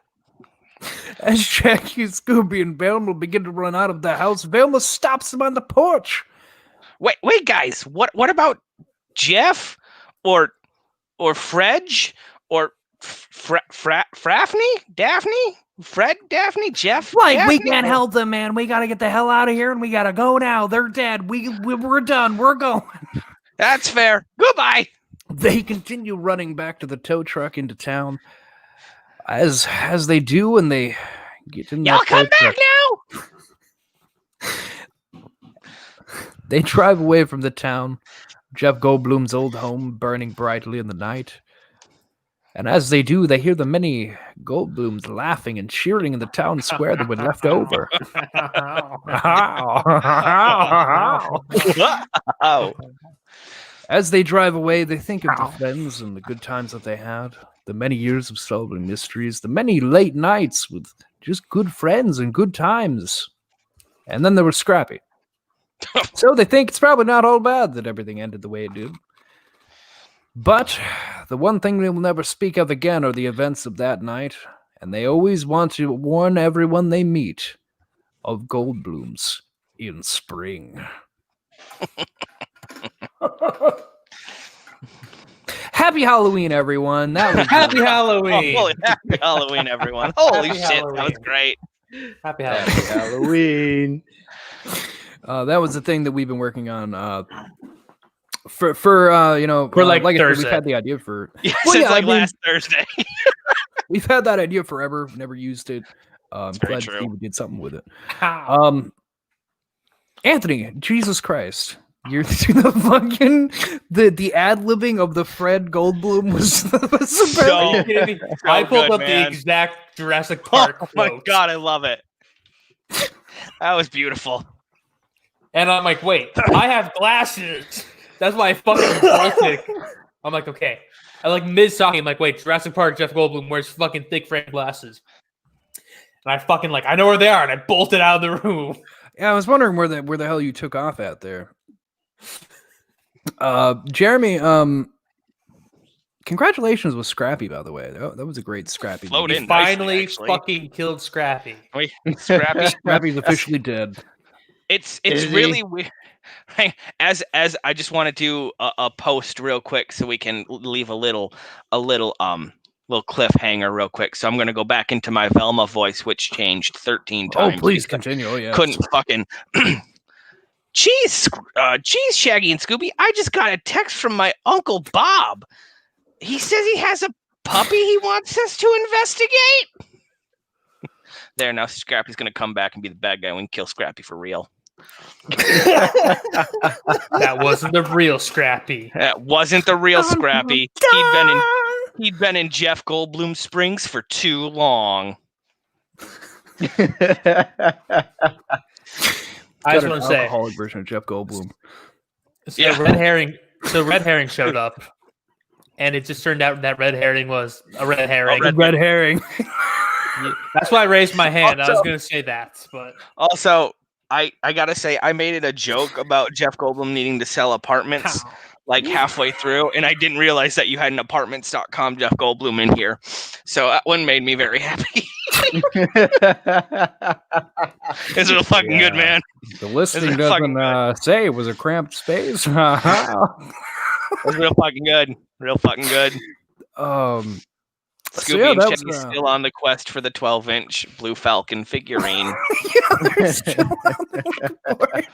As Shaggy, Scooby, and Velma begin to run out of the house, Velma stops them on the porch.
Wait, guys. What about Jeff, or Fredge, or Daphne, Fred, Daphne, Jeff?
Like,
Daphne?
we can't help them, man. We gotta get the hell out of here, and we gotta go now. They're dead. We're done. We're going.
That's fair. Goodbye.
They continue running back to the tow truck into town. As they do, and they get in.
Y'all come back now.
They drive away from the town. Jeff Goldblum's old home burning brightly in the night. And as they do, they hear the many Goldblums laughing and cheering in the town square that were left over.
Oh.
As they drive away, they think of the friends and the good times that they had, the many years of solving mysteries, the many late nights with just good friends and good times. And then there was Scrappy. So they think it's probably not all bad that everything ended the way it did. But the one thing they will never speak of again are the events of that night, and they always want to warn everyone they meet of Goldblums in spring. Happy Halloween, everyone. That was
Happy Halloween.
Oh, happy Halloween, everyone. Holy
Happy
shit,
Halloween.
that was great.
Happy
Happy
Halloween.
Halloween.
that was the thing that we've been working on for
like
I said,
Thursday.
we've had the idea for
Since
I mean,
last Thursday.
we've had that idea forever, never used it.
very
Glad to
true.
see we did something with it.
How?
Anthony, Jesus Christ. You're the fucking the ad-libbing of the Fred Goldblum was
So-
Are you kidding me? I pulled
good,
up
man.
the exact Jurassic Park
Oh my
quote.
god, I love it. That was beautiful.
And I'm like, wait, I have glasses. That's why I fucking bolted. I'm like, okay. I like mid-talking, I'm like, wait, Jurassic Park, Jeff Goldblum wears fucking thick frame glasses. And I fucking like, I know where they are, and I bolted out of the room.
Yeah, I was wondering where the hell you took off at there. Jeremy, congratulations with Scrappy, by the way. That was a great Scrappy.
Float
movie.
in.
He
nicely,
finally
actually.
fucking killed Scrappy.
Wait, Scrappy.
Scrappy's officially dead.
It's
Is he?
really weird. As I just want to do a post real quick so we can leave a little cliffhanger real quick. So I'm gonna go back into my Velma voice, which changed 13 times.
Oh, please
because
continue. Oh, yeah.
couldn't fucking. Geez, Shaggy and Scooby, I just got a text from my Uncle Bob. He says he has a puppy he wants us to investigate. There, now Scrappy's gonna come back and be the bad guy. We can kill Scrappy for real.
That wasn't the real Scrappy.
That wasn't the real Scrappy. He'd been in Jeff Goldblum Springs for too long.
I just want to say,
alcoholic version of Jeff Goldblum.
so
Yeah.
Red Herring showed up, and it just turned out that Red Herring was a red herring.
red-
Red herring.
That's why I raised my hand. I was
Also-
going to say that, but
Also, I gotta say, I made it a joke about Jeff Goldblum needing to sell apartments like halfway through, and I didn't realize that you had an apartments.com Jeff Goldblum in here. So that one made me very happy. It's real fucking good, man.
The listing
Is it fucking
doesn't say it was a cramped space.
It's real fucking good. Real fucking good.
So
Scooby
yeah,
and
that
Shaggy's
was,
still on the quest for the 12-inch Blue Falcon figurine.
they're still on the board.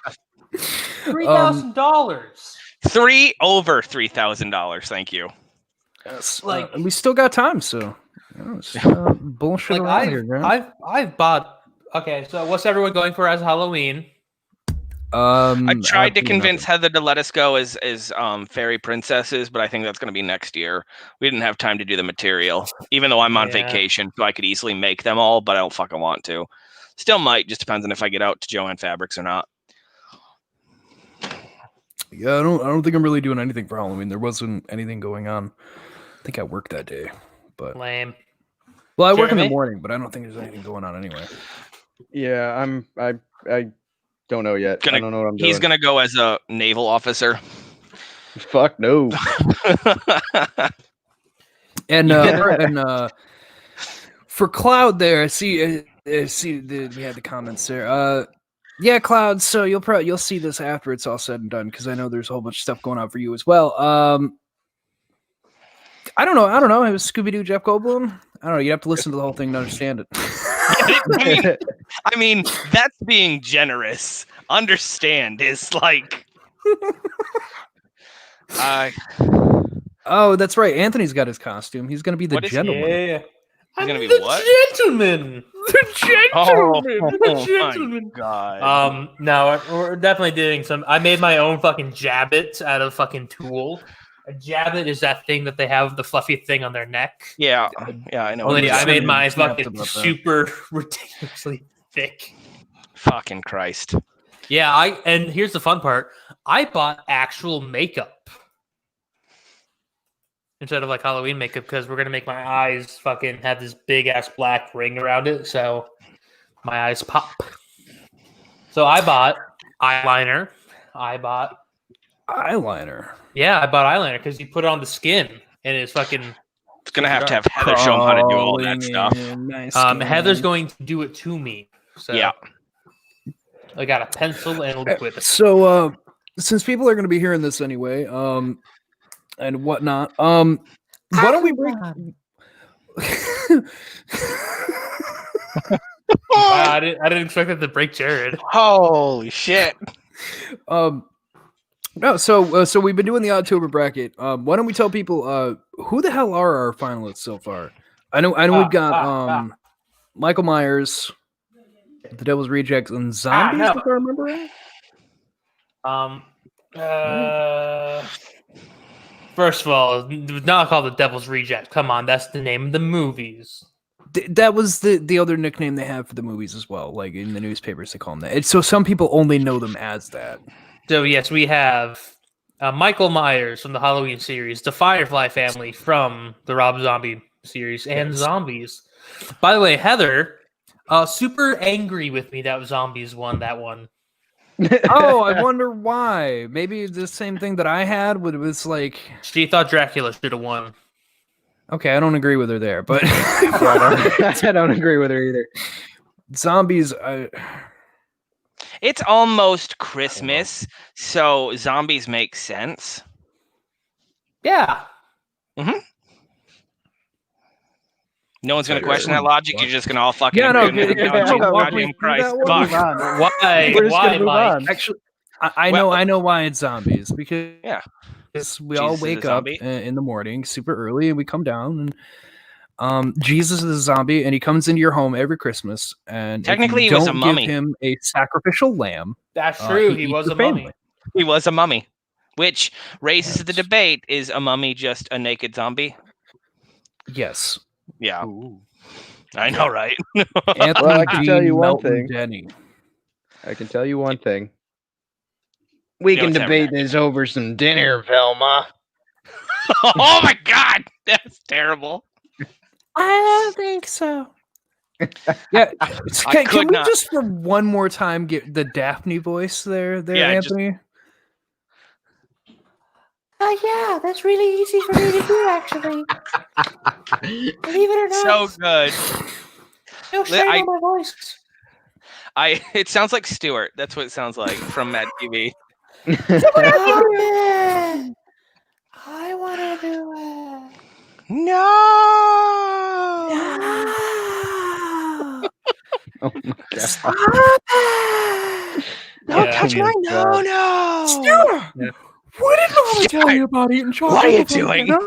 $3,000.
Over $3,000. Thank you.
Yes,
Like-
and we still got time, so bullshit
Like
around here, man.
I've bought. Okay, so what's everyone going for as Halloween?
I tried to
absolutely
convince
nothing.
Heather to let us go as fairy princesses, but I think that's going to be next year. We didn't have time to do the material, even though I'm on
Yeah.
vacation, so I could easily make them all, but I don't fucking want to. Still might, just depends on if I get out to Joanne Fabrics or not.
Yeah, I don't think I'm really doing anything for Halloween. There wasn't anything going on. I think I worked that day, but
Lame.
well, I work in the
Jeremy?
morning, but I don't think there's anything going on anyway.
Yeah, I don't know yet. I don't know what I'm doing.
He's going to go as a naval officer.
Fuck no.
And for Cloud, there, I see we had the comments there. Yeah, Cloud. So you'll see this after it's all said and done, because I know there's a whole bunch of stuff going on for you as well. I don't know. It was Scooby Doo Jeff Goldblum. I don't know. You have to listen to the whole thing to understand it.
I mean, that's being generous. Understand is like.
Oh, that's right. Anthony's got his costume. He's going to be the
What is he?
gentleman.
Yeah.
He's gonna be
the
what?
Gentleman. The
Oh,
gentleman.
my
The gentleman.
God.
No, we're definitely doing some. I made my own fucking jabbit out of fucking tulle. A jabbit is that thing that they have the fluffy thing on their neck.
Yeah, I know.
Only I made mine
snaps
fucking
about that.
super ridiculously thick.
Fucking Christ.
Yeah, and here's the fun part. I bought actual makeup instead of like Halloween makeup, because we're gonna make my eyes fucking have this big ass black ring around it, so my eyes pop. So I bought eyeliner. Yeah, I bought eyeliner because you put it on the skin and it's fucking.
It's gonna have to have Heather show him how to do all that stuff.
Heather's going to do it to me. So
Yeah.
I got a pencil and liquid.
So, since people are going to be hearing this anyway, and whatnot, why don't we break?
Wow, I didn't expect that to break Jared.
Holy shit.
No, so we've been doing the October bracket. Why don't we tell people who the hell are our finalists so far? I know we've got Michael Myers, The Devil's Rejects, and Zombies.
no.
If I remember right.
First of all, it was not called The Devil's Reject. Come on, that's the name of the movies.
That was the other nickname they have for the movies as well. Like in the newspapers, they call them that. So some people only know them as that.
So yes, we have Michael Myers from the Halloween series, the Firefly family from the Rob Zombie series, and Zombies. By the way, Heather, super angry with me that Zombies won that one.
Oh, I wonder why. Maybe the same thing that I had. It was like,
She thought Dracula should have won.
okay, I don't agree with her there, but
I don't agree with her either.
Zombies.
It's almost Christmas, so zombies make sense.
Yeah.
No one's going to question that logic. You're just going to all fucking
Yeah, no,
agree with it.
yeah,
Jesus
walk
goddamn
me through
Christ.
that one.
Fuck.
Why?
We're just
Why,
gonna move
Mike?
on.
Actually, I know why it's zombies, because we all
Jesus is a
wake up
zombie?
in the morning super early and we come down, and Jesus is a zombie and he comes into your home every Christmas, and
Technically,
if
he
you
was a
don't
mummy.
give him a sacrificial lamb.
That's true. He
eats
was
your
a mummy.
family.
He was a mummy, which raises the debate: is a mummy just a naked zombie?
Yes.
Yeah, I know, right?
Anthony
Well, I can tell you one
Melton
thing.
Denny.
I can tell you one thing. We
No,
can
it's never
debate this over some dinner, Velma.
Oh my God, that's terrible.
I don't think so.
Yeah. Can
could
we
not.
just for one more time get the Daphne voice there,
Yeah, just-
Anthony?
Yeah, that's really easy for me to do, actually. Believe it or not.
So good.
No strain on my voice.
It sounds like Stuart. That's what it sounds like from Mad TV.
Stop it! I want to do it.
No.
Oh my god.
Stop it!
Don't
Yeah.
touch my
God.
no.
Stuart, what did Mama tell you about eating chocolate?
What are you
before
doing?
dinner?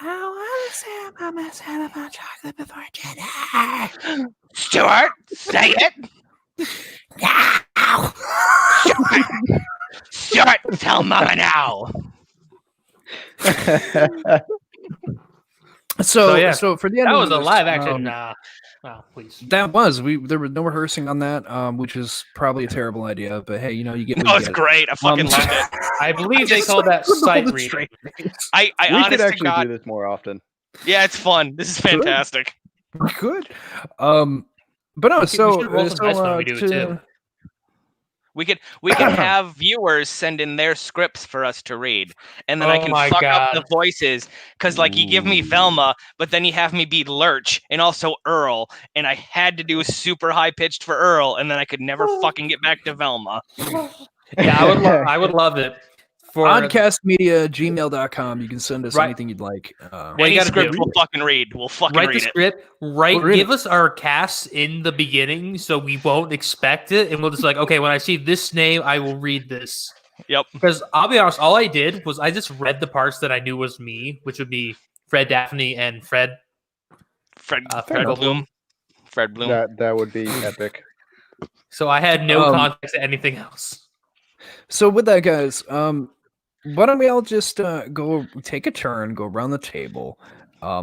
I want to say Mama said about chocolate before dinner.
Stuart, say it.
No!
Stuart, tell Mama now.
So,
yeah,
so for the
That
ending
was
of
a
this,
live action. Wow, please.
That was there was no rehearsing on that, which is probably a terrible idea. But hey, you know, you get. what
No,
you
it's
get.
great. I fucking loved it.
I believe they
Just
call that
couldn't
sight
hold it
reading.
straight.
I
We
honest
could
to
actually
God,
do this more often.
yeah, it's fun. This is fantastic.
Good. But no.
We
So,
should roll some dice when we do it,
to-
too.
We could have viewers send in their scripts for us to read, and then I
Oh
can
my
fuck up
God.
the voices because, like, you give me Velma, but then you have me be Lurch and also Earl, and I had to do super high pitched for Earl, and then I could never fucking get back to Velma.
Yeah, I would love it. For
Podcastmedia@gmail.com. You can send us
Right.
anything you'd like.
What you
Any
gotta
script
do-
we'll fucking read. We'll fucking
write the
read it.
script,
We'll read
give
it.
us our cast in the beginning so we won't expect it, and we'll just like, okay, when I see this name, I will read this.
Yep.
Because I'll be honest, all I did was I just read the parts that I knew was me, which would be Fred, Daphne, and Fred.
Fred
Fair enough.
Bloom. Fred Bloom.
That would be epic.
So I had no
Um,
context to anything else.
So with that, guys, why don't we all just go take a turn, go around the table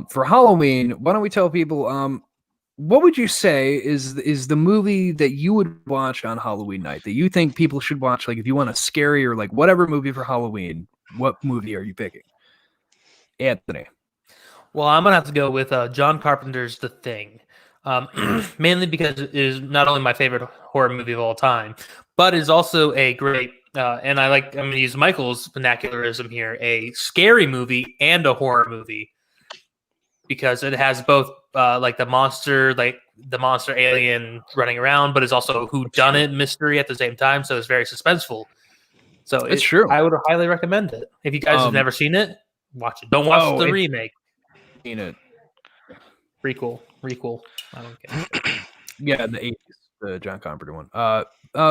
for Halloween? Why don't we tell people what would you say is the movie that you would watch on Halloween night that you think people should watch? Like, if you want a scary or like whatever movie for Halloween, what movie are you picking? Anthony.
Well, I'm gonna have to go with John Carpenter's The Thing, mainly because it is not only my favorite horror movie of all time, but is also a great. And I'm going to use Michael's vernacularism here, a scary movie and a horror movie, because it has both like the monster alien running around, but it's also whodunit mystery at the same time. So it's very suspenseful. So
It's true.
I would highly recommend it. If you guys have never seen it, watch it. Don't watch the remake.
Seen it.
Requel. I don't care.
Yeah, in the 80s, the John Carpenter one.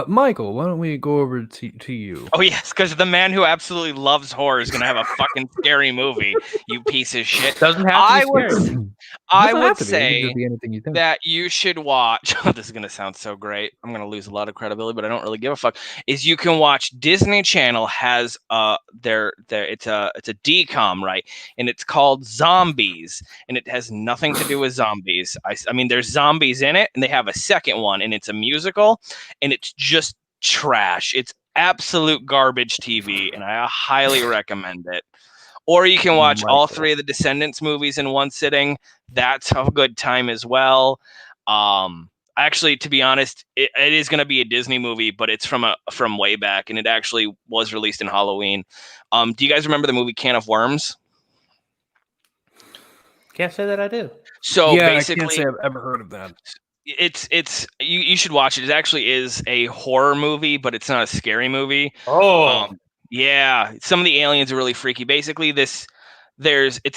Michael, why don't we go over to you?
Oh yes, because the man who absolutely loves horror is gonna have a fucking scary movie. You piece of shit.
Doesn't have to
I
be
would,
scary.
I
Doesn't
would
have to be. It can
say
just be anything you think.
that you should watch. This is gonna sound so great. I'm gonna lose a lot of credibility, but I don't really give a fuck. Is you can watch Disney Channel has their it's a DCOM, right, and it's called Zombies, and it has nothing to do with zombies. I mean, there's zombies in it, and they have a second one, and it's a musical, and it's just trash. It's absolute garbage TV, and I highly recommend it. Or you can watch all three of the Descendants movies in one sitting. That's a good time as well. Actually, to be honest, it is going to be a Disney movie, but it's from way back, and it actually was released in Halloween. Do you guys remember the movie Can of Worms?
Can't say that I do.
So
yeah,
basically,
I can't say I've ever heard of that.
it's you should watch it. It actually is a horror movie, but it's not a scary movie.
Oh,
Yeah, some of the aliens are really freaky. Basically, it's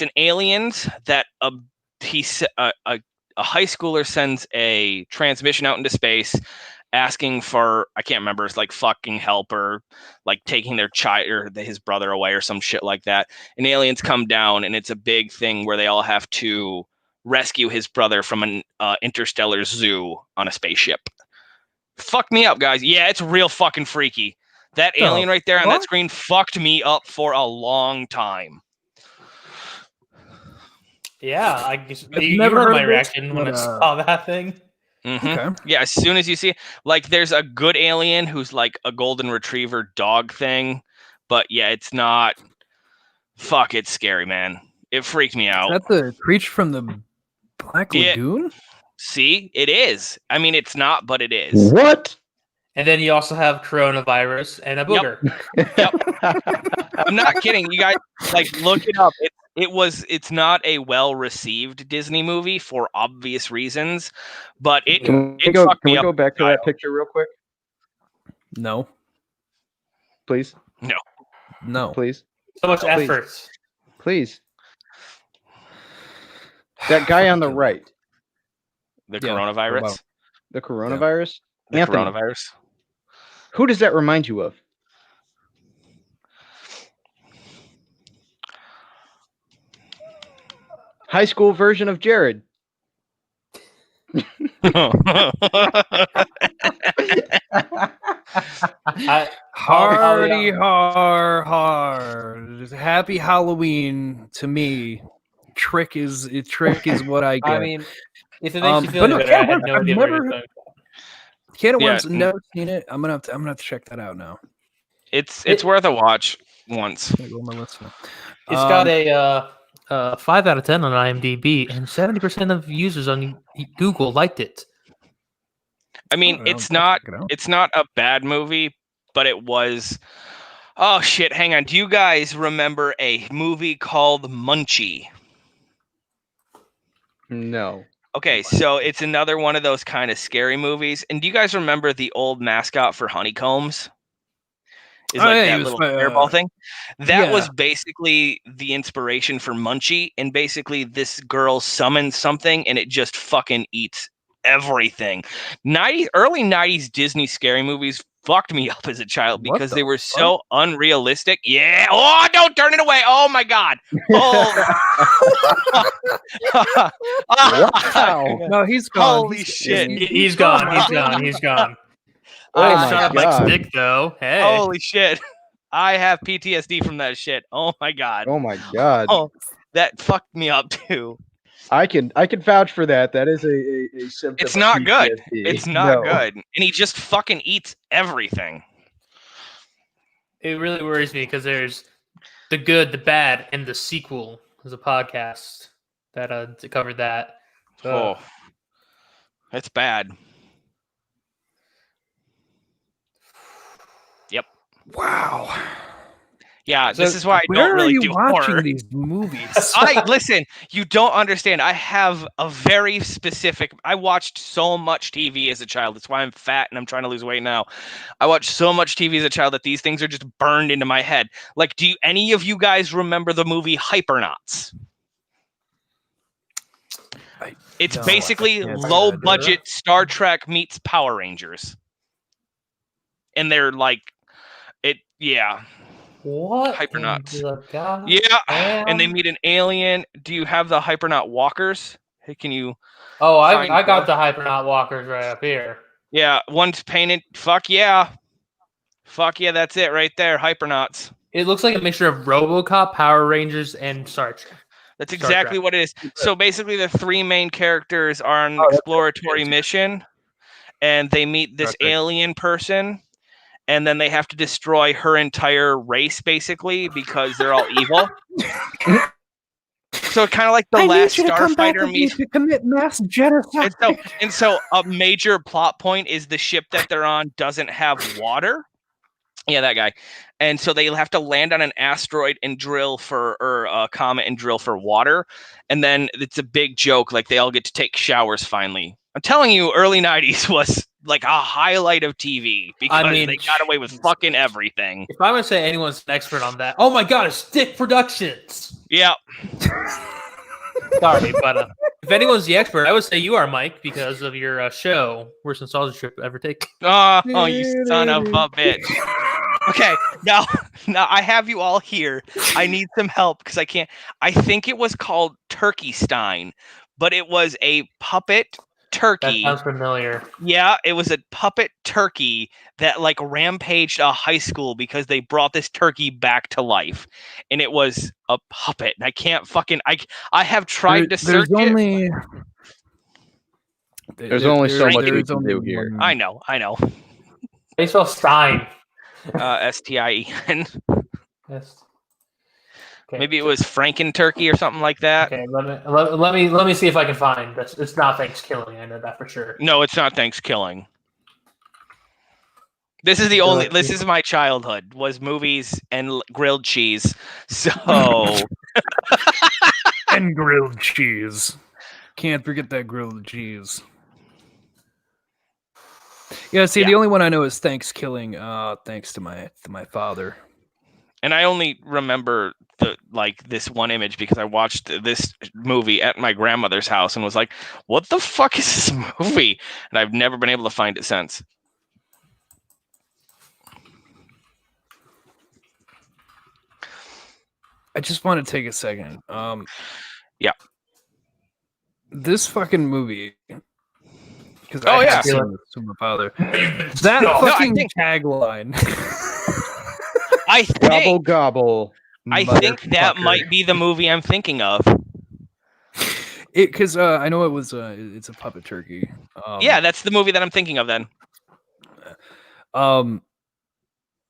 an aliens that a high schooler sends a transmission out into space, asking for, I can't remember, it's like fucking help or like taking their child or his brother away or some shit like that. And aliens come down, and it's a big thing where they all have to rescue his brother from an interstellar zoo on a spaceship. Fuck me up, guys. Yeah, it's real fucking freaky. That alien right there on that screen fucked me up for a long time.
yeah. I guess
I've
you
never
heard
heard
my
of this,
reaction when I
but,
saw that thing.
Mm-hmm.
Okay.
Yeah, as soon as you see, like, there's a good alien who's like a golden retriever dog thing, but yeah, it's not. Fuck, it's scary, man. It freaked me out.
Is that the creature from the Black
Yeah.
Lagoon?
See, it is. I mean, it's not, but it is.
What?
And then you also have coronavirus and a booger.
I'm not kidding. You guys, like, look it up. It's not a well-received Disney movie for obvious reasons, but
Can
it
we
fucked me up.
go back to that picture real quick,
No.
please?
No.
Please,
So much
Please.
effort.
please. That guy on the right,
The
Yeah,
coronavirus.
the coronavirus.
The
Anthony,
coronavirus.
who does that remind you of? High school version of Jared.
Hardy har. Happy Halloween to me. Trick is what I get.
I mean, if it makes you feel
but no,
any better, I
Cat
had
Worms,
no
I've
idea where
never-
you're going.
Can of
Yeah,
Worms, never seen it. I'm gonna have to check that out now.
It's worth a watch once.
Gonna go on my list now.
It's got a 5 out of 10 on IMDb, and 70% of users on Google liked it.
I mean,
I'll
it's not
check it out.
it's not a bad movie, but it was. Oh shit! Hang on. Do you guys remember a movie called Munchie?
No.
Okay, so it's another one of those kind of scary movies. And do you guys remember the old mascot for Honeycombs? Is
Oh,
like
yeah, he
that
was,
little fireball thing. That
yeah.
was basically the inspiration for Munchie. And basically, this girl summons something, and it just fucking eats everything. Early 90s Disney scary movies fucked me up as a child
What
because
the
they were so unrealistic. Yeah. Oh, don't turn it away. Oh my god. Oh.
Wow.
No, he's gone.
Holy shit.
He's gone. He's gone. He's gone.
Oh
I
my
shot up my
God.
stick though. Hey.
Holy shit. I have PTSD from that shit. Oh my god.
Oh my God.
Oh, that fucked me up too.
I can vouch for that. That is a symptom.
It's
of
not good.
PTSD.
It's not
No.
good. And he just fucking eats everything.
It really worries me because there's the good, the bad, and the sequel. There's a podcast that covered that.
Oh. It's bad. Yep.
Wow.
Yeah, this
So
is why I
where
don't really
are you
do
watching
horror.
these movies?
Listen, you don't understand. I have a very specific. I watched so much TV as a child. That's why I'm fat and I'm trying to lose weight now. I watched so much TV as a child that these things are just burned into my head. Like, do any of you guys remember the movie Hypernauts? It's
No, I
basically
can't say
low
I do.
budget Star Trek meets Power Rangers. And they're like, yeah.
What?
Hypernauts.
in the God
Yeah.
damn?
And they meet an alien. Do you have the Hypernaut walkers? Hey, can you?
Oh,
find
I got
one.
the Hypernaut walkers right up here.
Yeah, one's painted. Fuck yeah. Fuck yeah, that's it right there. Hypernauts.
It looks like a mixture of RoboCop, Power Rangers, and Star Trek.
That's
Star
exactly
Trek.
what it is. So basically, the three main characters are on an exploratory mission, and they meet this
Star Trek.
alien person, and then they have to destroy her entire race, basically, because they're all evil. So kind of like the
I
last
need you to come back
Starfighter
with me
meets.
to commit mass genocide.
And so a major plot point is the ship that they're on doesn't have water. Yeah, that guy. And so they'll have to land on an asteroid and drill for, or a comet and drill for water. And then it's a big joke, like they all get to take showers finally. I'm telling you, early 90s was like a highlight of TV because they got away with fucking everything.
If I'm going to say anyone's an expert on that, oh my God, it's Dick Productions.
Yeah.
Sorry, but if anyone's the expert, I would say you are, Mike, because of your show, Worst Nostalgia Trip Ever Take.
Oh, you son of a bitch. Okay, now I have you all here. I need some help because I can't. I think it was called Turkey Stein, but it was a puppet turkey.
That sounds familiar.
Yeah, it was a puppet turkey that like rampaged a high school because they brought this turkey back to life, and it was a puppet. And I can't fucking. I have tried to search it.
There's only so much we
there's
can
only
do here.
one-
I know.
They spell Stein.
Stien.
Yes. Okay.
Maybe it was Franken turkey or something like that.
Okay, let me see if I can find this. It's not Thanksgiving. I know that for sure.
No, it's not Thanksgiving. This is the only. This is my childhood was movies and grilled cheese. So
And grilled cheese. Can't forget that grilled cheese. Yeah, see,
Yeah.
the only one I know is Thanksgiving. Thanks to my father.
and I only remember this one image because I watched this movie at my grandmother's house and was like, "What the fuck is this movie?" And I've never been able to find it since.
I just want to take a second.
Yeah.
This fucking movie. Because
Oh,
I
yeah.
have seen this to my father. That
No, I
fucking
think-
tagline.
I
Gobble
think
gobble.
I think that
motherfucker.
might be the movie I'm thinking of.
Because I know it was it's a puppet turkey.
Yeah, that's the movie that I'm thinking of then.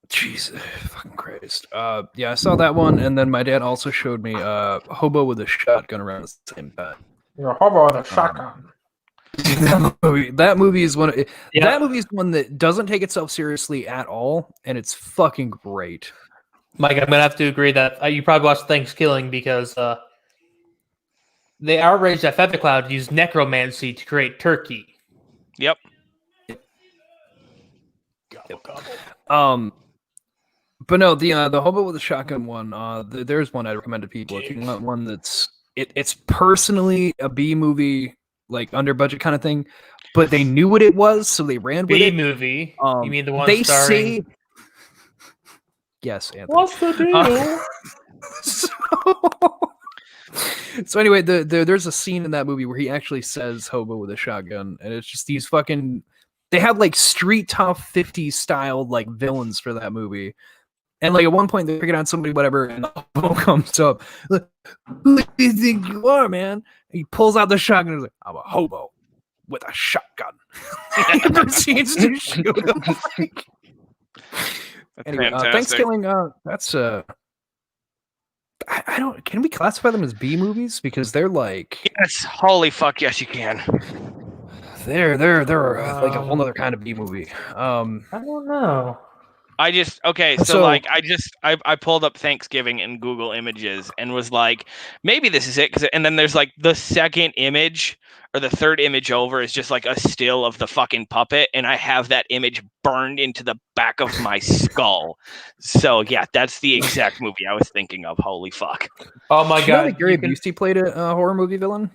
Jeez, fucking Christ. Yeah, I saw that one, and then my dad also showed me Hobo with a Shotgun around the same time.
You're a hobo with a shotgun.
That movie is one.
Yeah.
That movie is one that doesn't take itself seriously at all, and it's fucking great.
Mike, I'm gonna have to agree that you probably watched Thanksgiving because they outraged that Feathercloud used necromancy to create turkey.
Yep.
But no, the Hobo with a Shotgun one. There's one I recommend to people if you want one that's it's personally a B movie, like under budget kind of thing, but they knew what it was, so they ran with
B
it.
movie. You mean the one
They
starring?
say yes, Anthony.
What's the deal?
So anyway, there's a scene in that movie where he actually says "hobo with a shotgun," and it's just these fucking. They have like street tough 50s style like villains for that movie, and like at one point they're picking on somebody, whatever, and the hobo comes up. Like, who do you think you are, man? And he pulls out the shotgun and he's like, "I'm a hobo with a shotgun." And proceeds to shoot him. Like,
That's
anyway,
fantastic.
Thanksgiving. That's I don't. Can we classify them as B movies because they're like
Yes, holy fuck, yes you can.
they're like a whole other kind of B movie.
I don't know.
So-
I pulled up Thanksgiving in Google Images and was like, maybe this is it, and then there's like the second image or the third image over is just like a still of the fucking puppet, and I have that image burned into the back of my skull. So yeah, that's the exact movie I was thinking of. Holy fuck.
Oh my
Did you know
god!
that Gary
you can-
Busey played a horror movie villain?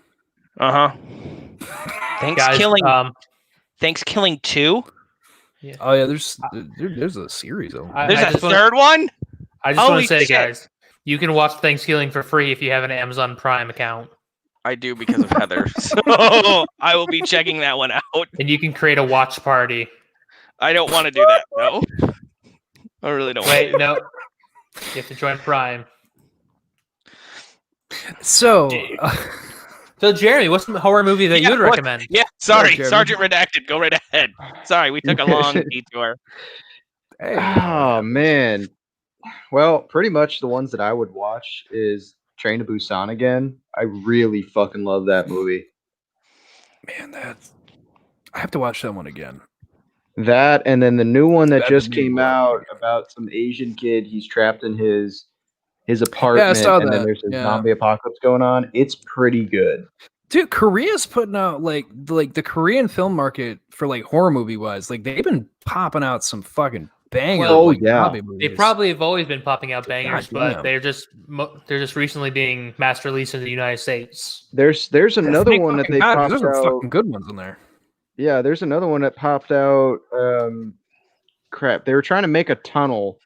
Uh-huh.
guys,
Thanksgiving 2?
Oh yeah, there's a series of them.
I-
There's a
just wanna-
third one?
I just want
Holy
to say,
shit.
guys, you can watch Thanksgiving for free if you have an Amazon Prime account,
I do because of Heather. So I will be checking that one out.
and you can create a watch party.
I don't want to do that, though. I really don't.
Wait, no, you have to join Prime.
So
So, Jeremy, what's the horror movie that
Yeah,
you would
what-
recommend?
Yeah, sorry,
Jeremy.
Sergeant Redacted. Go right ahead. Sorry, we took a long detour.
hey,
Oh man. Well, pretty much the ones that I would watch is Train to Busan again. I really fucking love that movie.
man, I have to watch that one again.
That and then the new one that
That'd
just
be
came
wild.
out about some Asian kid. He's trapped in his apartment,
saw
and then
that.
there's a
Yeah.
zombie apocalypse going on. It's pretty good.
Dude, Korea's putting out like the Korean film market for like horror movie wise, like they've been popping out some fucking bangers.
Oh,
like,
yeah.
zombie
They
movies.
probably have always been popping out bangers,
damn.
but they're just recently being mass released in the United States.
There's another
Thank
one that
fucking
they
God,
popped
there's some
out.
fucking good ones in there.
Yeah, there's another one that popped out. Crap, they were trying to make a tunnel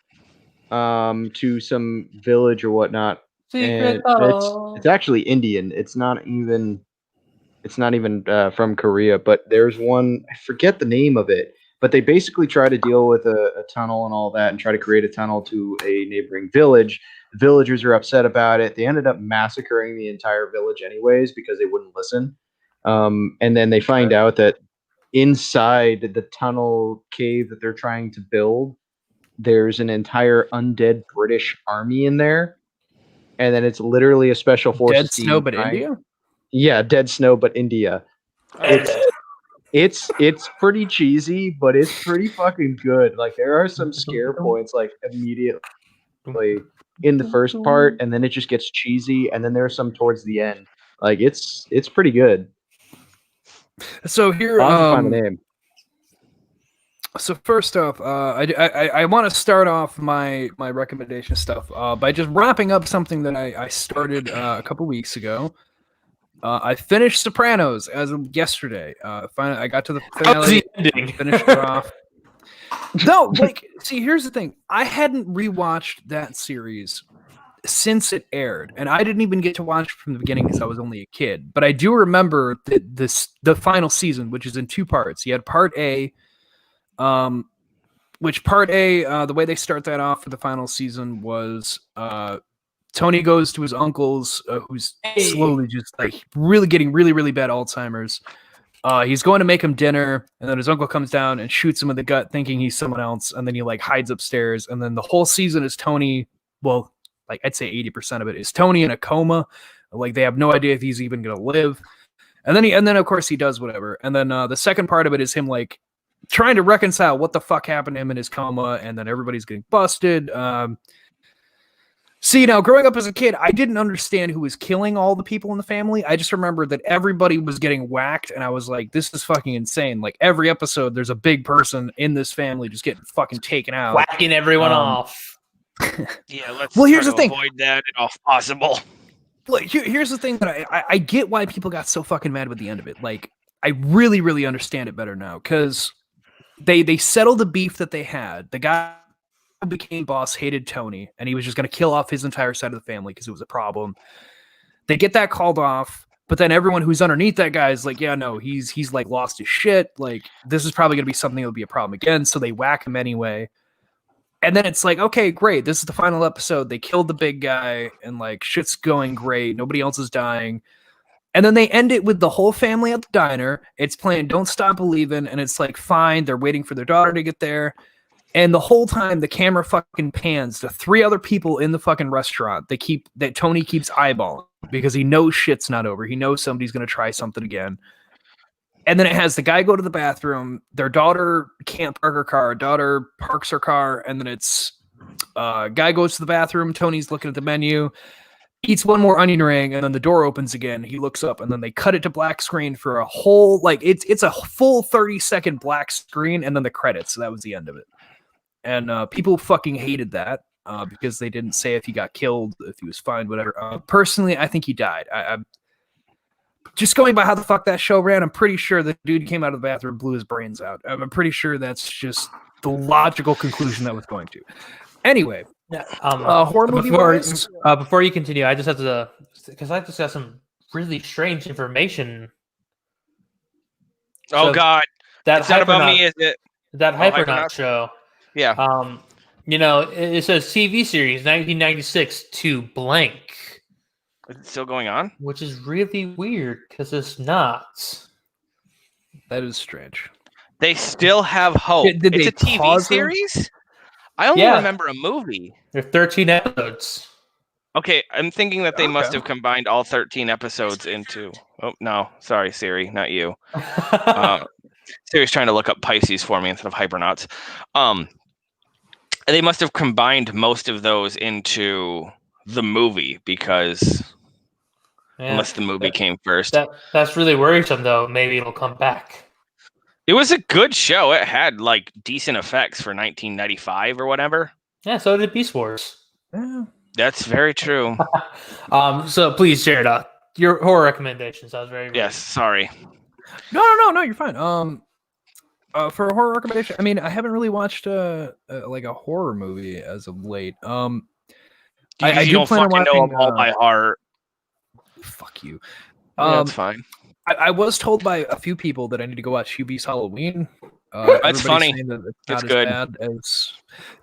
to some village or whatnot. And it's actually Indian. It's not even from Korea, but there's one, I forget the name of it, but they basically try to deal with a tunnel and all that and try to create a tunnel to a neighboring village. The villagers are upset about it. They ended up massacring the entire village anyways because they wouldn't listen. And then they find out that inside the tunnel cave that they're trying to build, there's an entire undead British army in there. and then it's literally a special forces
Dead
team
Snow, but
trying-
India.
Yeah, Dead Snow, but India. It's pretty cheesy, but it's pretty fucking good. Like there are some scare points like immediately in the first part, and then it just gets cheesy, and then there are some towards the end. Like it's pretty good.
So here,
I'll have to find the name.
So first off, I want to start off my recommendation stuff by just wrapping up something that I started a couple weeks ago. I finished Sopranos as of yesterday. Finally, I got to the
How's the
finale,
ending?
finished it off. No, like, see, here's the thing. I hadn't rewatched that series since it aired, and I didn't even get to watch it from the beginning because I was only a kid. But I do remember the final season, which is in two parts. You had Part A. Which Part A, the way they start that off for the final season was Tony goes to his uncle's, who's slowly just like really getting really bad Alzheimer's. He's going to make him dinner, and then his uncle comes down and shoots him in the gut, thinking he's someone else, and then he like hides upstairs. And then the whole season is Tony. Well, like I'd say 80% of it is Tony in a coma. Like they have no idea if he's even gonna live. And then of course he does whatever. And then the second part of it is him like trying to reconcile what the fuck happened to him in his coma, and then everybody's getting busted. See, now growing up as a kid, I didn't understand who was killing all the people in the family. I just remember that everybody was getting whacked, and I was like, this is fucking insane. Like every episode, there's a big person in this family just getting fucking taken out.
Whacking everyone off.
Yeah, let's
Well, here's
try
the
to
thing.
avoid that if possible.
Like, here's the thing that I get why people got so fucking mad with the end of it. Like, I really understand it better now, because they settled the beef that they had. The guy who became boss hated Tony, and he was just going to kill off his entire side of the family because it was a problem. They get that called off, but then everyone who's underneath that guy is like, yeah, no, he's like lost his shit. Like, this is probably going to be something that'll be a problem again. So they whack him anyway. And then it's like, okay, great. This is the final episode. They killed the big guy, and like shit's going great. Nobody else is dying. And then they end it with the whole family at the diner. It's playing Don't Stop Believin', and it's like, fine, they're waiting for their daughter to get there. And the whole time, the camera fucking pans to three other people in the fucking restaurant that Tony keeps eyeballing because he knows shit's not over. He knows somebody's going to try something again. And then it has the guy go to the bathroom. Their daughter can't park her car. Daughter parks her car, and then it's guy goes to the bathroom. Tony's looking at the menu. Eats one more onion ring, and then the door opens again. He looks up, and then they cut it to black screen for a whole, like, it's a full 30-second black screen, and then the credits. So that was the end of it. And people fucking hated that because they didn't say if he got killed, if he was fine, whatever. Personally, I think he died. I'm just going by how the fuck that show ran. I'm pretty sure the dude came out of the bathroom and blew his brains out. I'm pretty sure that's just the logical conclusion that was going to. Anyway.
Yeah,
horror movie
before you continue, I just have to, because I just got some really strange information.
Oh
So
God,
that
it's not about me,
Hypernaut-
is it?
That
Hypernaut?
Hypernaut show.
Yeah.
You know, it says TV series 1996 to blank,
Is it still going on?
which is really weird because it's not.
That is strange.
They still have hope.
Did
It's
they
a TV
pause them?
series? I only
Yeah.
remember a movie.
There are 13 episodes.
Okay, I'm thinking that they must
Okay.
have combined all 13 episodes into... Oh, no. Sorry, Siri. Not you. Siri's trying to look up Pisces for me instead of Hypernauts. They must have combined most of those into the movie because...
Yeah,
Unless the movie came first.
that's really worrisome, though. Maybe it'll come back.
It was a good show. It had like decent effects for 1995 or whatever.
Yeah, so did Beast Wars.
Yeah.
That's very true.
So please, Jared, your horror recommendations. I was very
Yes, sorry.
No, you're fine. For a horror recommendation, I mean, I haven't really watched like a horror movie as of late. I
You
do
don't
plan on
fucking know
watching,
them all by heart.
Fuck you.
Yeah, that's fine.
I was told by a few people that I need to go watch Hubie's Halloween.
That's
everybody's
funny.
saying that it's
It's
not
good.
as bad as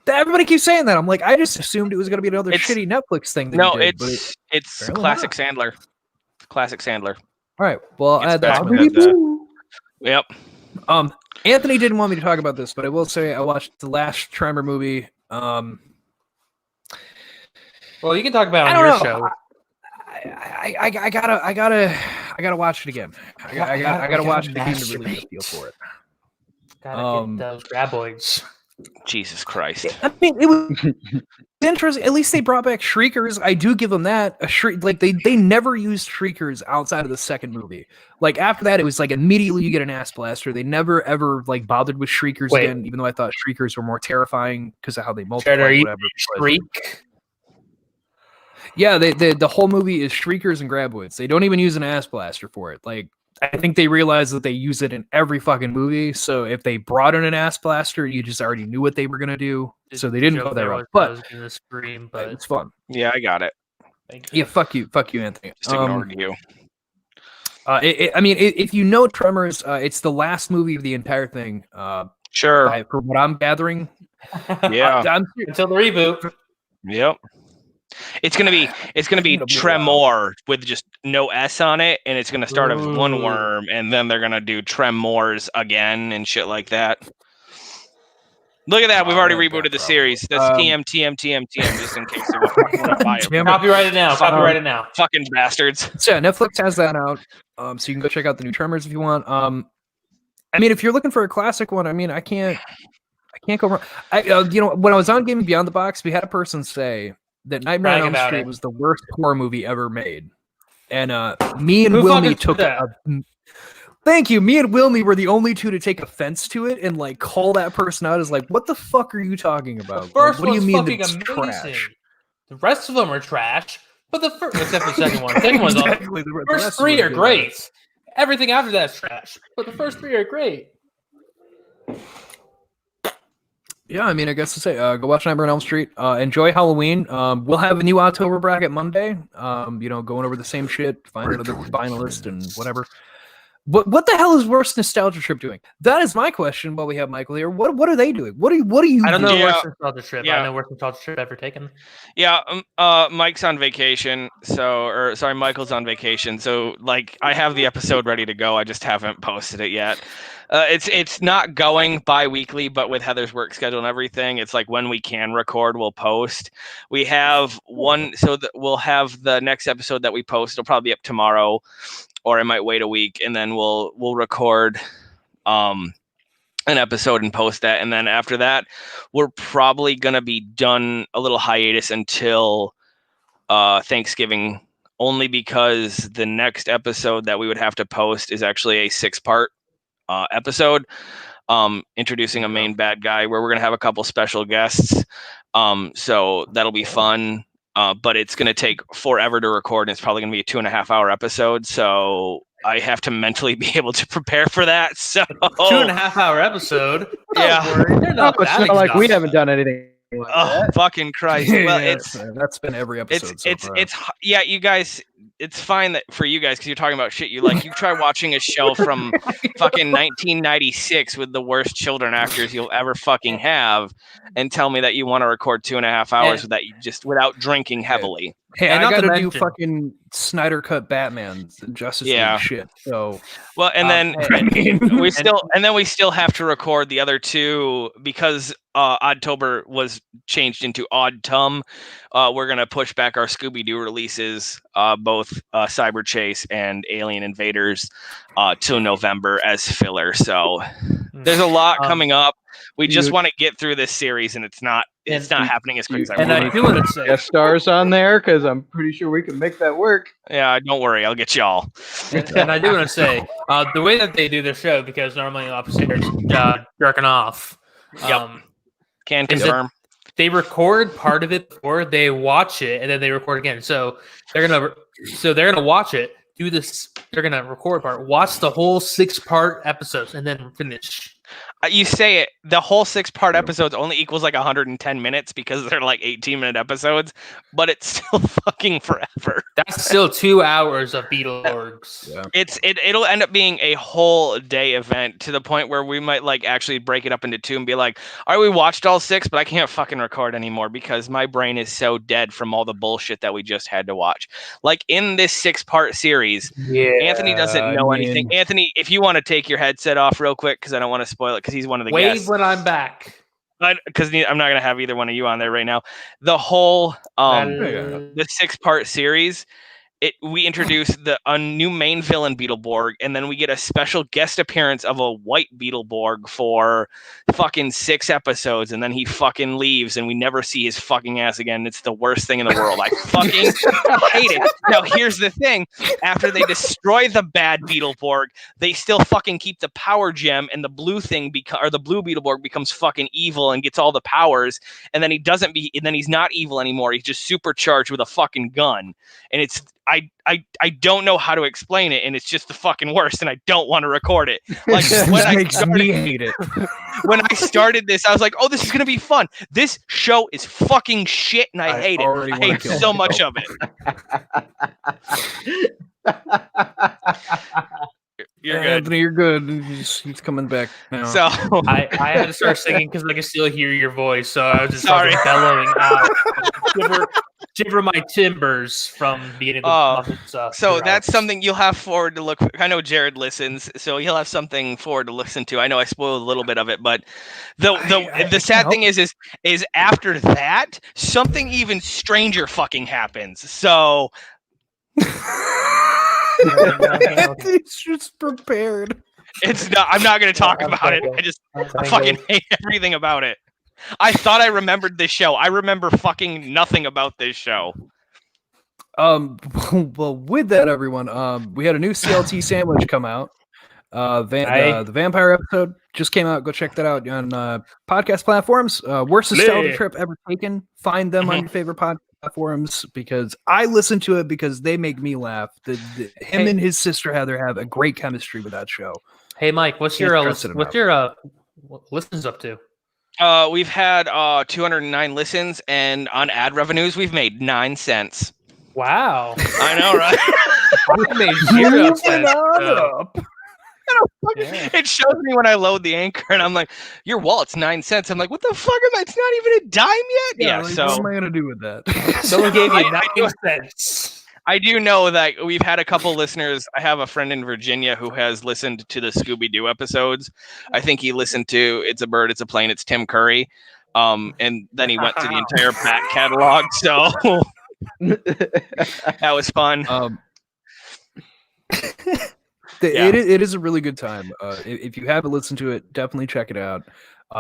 everybody keeps saying that. I'm like, I just assumed it was going to be another
It's-
shitty Netflix thing. That
No,
he did, but
it's
apparently
classic
not.
Sandler. Classic Sandler.
all right. Well,
It's
that's
back
fine.
with, Yep.
Anthony didn't want me to talk about this, but I will say I watched the last Tremor movie.
Well, you can talk about it
I
on
don't
your
know.
show.
I gotta watch it again. I gotta watch it again to really get a feel for it.
Gotta get those graboids.
Jesus Christ.
I mean, it was interesting. At least they brought back Shriekers. I do give them that. Like they never used Shriekers outside of the second movie. Like after that, it was like immediately you get an ass blaster. They never ever like bothered with Shriekers
Wait.
again. Even though I thought Shriekers were more terrifying because of how they multiply.
Are you
Whatever. But-
Shriek?
yeah, the whole movie is Shriekers and Graboids. They don't even use an ass blaster for it. Like I think they realized that they use it in every fucking movie. So if they brought in an ass blaster, you just already knew what they were gonna do. So they didn't go that route.
I
But
was gonna scream, but
it's fun.
Yeah, I got it.
Yeah, fuck you, Anthony.
Just ignored you.
I mean, if you know Tremors, it's the last movie of the entire thing.
Sure.
From what I'm gathering,
Yeah.
until the reboot.
Yep. It's gonna be
It'll be a
Tremor with just no S on it, and it's gonna start with one
Ooh.
worm, and then they're gonna do Tremors again and shit like that. Look at that, we've already rebooted the series. That's TM, just in case they want to buy it.
Damn it.
Copyright it now. Copyright it now.
Fucking bastards.
So yeah, Netflix has that out. So you can go check out the new Tremors if you want. I mean, if you're looking for a classic one, I mean, I can't go wrong. When I was on Gaming Beyond the Box, we had a person say that Nightmare on
Brag
Elm
about
Street
it.
was the worst horror movie ever made, and me and
Who
Wilmy
fucking
took
said
a. Thank you. Me and Wilmy were the only two to take offense to it and like call that person out as like, what the fuck are you talking about?
The first
Like, what do you
one's
mean
fucking
that it's
amazing.
trash?
The rest of them are trash, but the first, except for the second one. The second one's
Exactly, the
first
rest
three
of them
are
are good.
great. Everything after that's trash, but the first three are great.
Yeah, I mean, I guess to say, go watch Nightmare on Elm Street. Enjoy Halloween. We'll have a new October bracket Monday. Going over the same shit, find another finalist and whatever. What the hell is Worst Nostalgia Trip doing? That is my question. While we have Michael here, what are they doing? What are you?
I don't know
doing?
worst nostalgia trip.
Yeah.
I know worst nostalgia trip ever taken.
Yeah, Mike's on vacation, Michael's on vacation, so like I have the episode ready to go. I just haven't posted it yet. It's not going bi-weekly, but with Heather's work schedule and everything, it's like when we can record, we'll post. We have one, so that we'll have the next episode that we post. It'll probably be up tomorrow, or I might wait a week, and then we'll record an episode and post that, and then after that, we're probably gonna be done a little hiatus until Thanksgiving, only because the next episode that we would have to post is actually a 6-part episode, introducing a main bad guy, where we're gonna have a couple special guests. So that'll be fun. But it's gonna take forever to record, and it's probably gonna be a 2.5-hour episode. So I have to mentally be able to prepare for that. So
2.5-hour episode.
Yeah.
Don't worry, they're not
It's
that
not like we
exhaustive.
haven't done anything like
Oh,
that.
fucking Christ! Well,
that's been every episode.
it's yeah, you guys. It's fine that for you guys, because you're talking about shit you like. You try watching a show from fucking 1996 with the worst children actors you'll ever fucking have, and tell me that you want to record 2.5 hours without drinking heavily.
Hey,
And
I
not to
gotta do
mention-
fucking Snyder cut Batman's and Justice
Yeah.
League shit. So
Well, and then
I mean,
we still have to record the other two, because Oddtober was changed into Oddtum. We're gonna push back our Scooby-Doo releases, both Cyber Chase and Alien Invaders, to November as filler. So there's a lot coming up. We just want to get through this series, and it's not happening as quick as I
And
want.
I do want to say,
Guest stars on there, because I'm pretty sure we can make that work.
Yeah, don't worry, I'll get y'all.
and I do want to say, the way that they do their show, because normally I'm upstairs jerking off.
Yep. Can
Is it-
confirm.
They record part of it before they watch it, and then they record again. So they're gonna watch it, do this. They're gonna record part, watch the whole 6-part episodes, and then finish.
You say it, the whole 6-part episodes only equals like 110 minutes, because they're like 18-minute episodes, but it's still fucking forever.
That's still 2 hours of Beetleborgs.
Yeah.
It'll end up being a whole day event, to the point where we might like actually break it up into 2 and be like, all right, we watched all 6, but I can't fucking record anymore because my brain is so dead from all the bullshit that we just had to watch. Like in this 6-part series,
yeah,
Anthony doesn't know anything. Anthony, if you want to take your headset off real quick, because I don't want to spoil it, because he's one of the
Wave
guests.
when I'm back.
because I'm not gonna have either one of you on there right now. The whole the 6-part series. We introduce a new main villain Beetleborg, and then we get a special guest appearance of a white Beetleborg for fucking 6 episodes, and then he fucking leaves, and we never see his fucking ass again. It's the worst thing in the world. I fucking hate it. Now, here's the thing. After they destroy the bad Beetleborg, they still fucking keep the power gem, and the blue thing the blue Beetleborg becomes fucking evil and gets all the powers, and then he's not evil anymore. He's just supercharged with a fucking gun. And it's I don't know how to explain it, and it's just the fucking worst, and I don't want to record it. Like when
me hate it.
When I started this, I was like, "Oh, this is gonna be fun." This show is fucking shit, and I hate it. I hate so much of it. You're good.
Anthony, you're good. He's coming back now.
So
I had to start singing because I can still hear your voice, so I was just fucking bellowing out. Shiver my timbers from being in the Muppets.
So that's something you'll have forward to look. I know Jared listens, so he'll have something forward to listen to. I know I spoiled a little bit of it, but the sad thing is after that, something even stranger fucking happens. So
He's just prepared.
it's not. I'm not going to talk about it. I fucking hate everything about it. I thought I remembered this show. I remember fucking nothing about this show.
Well, with that, everyone, we had a new CLT sandwich come out. The vampire episode just came out. Go check that out on podcast platforms. Worst nostalgia trip ever taken. Find them on your favorite podcast platforms because I listen to it because they make me laugh. Him and his sister Heather have a great chemistry with that show.
Hey, Mike, what's your listens up to?
We've had 209 listens, and on ad revenues, we've made 9 cents.
Wow.
I know, right?
I made 0 cents.
It shows me when I load the Anchor, and I'm like, your wallet's 9 cents. I'm like, what the fuck am I? It's not even a dime yet? Yeah,
like,
so
what am I going to do with that?
Someone gave you 9 cents.
I do know that we've had a couple listeners. I have a friend in Virginia who has listened to the Scooby-Doo episodes. I think he listened to It's a Bird, It's a Plane, It's Tim Curry. And then he went to the entire back catalog. So that was fun.
It is a really good time. If you haven't listened to it, definitely check it out.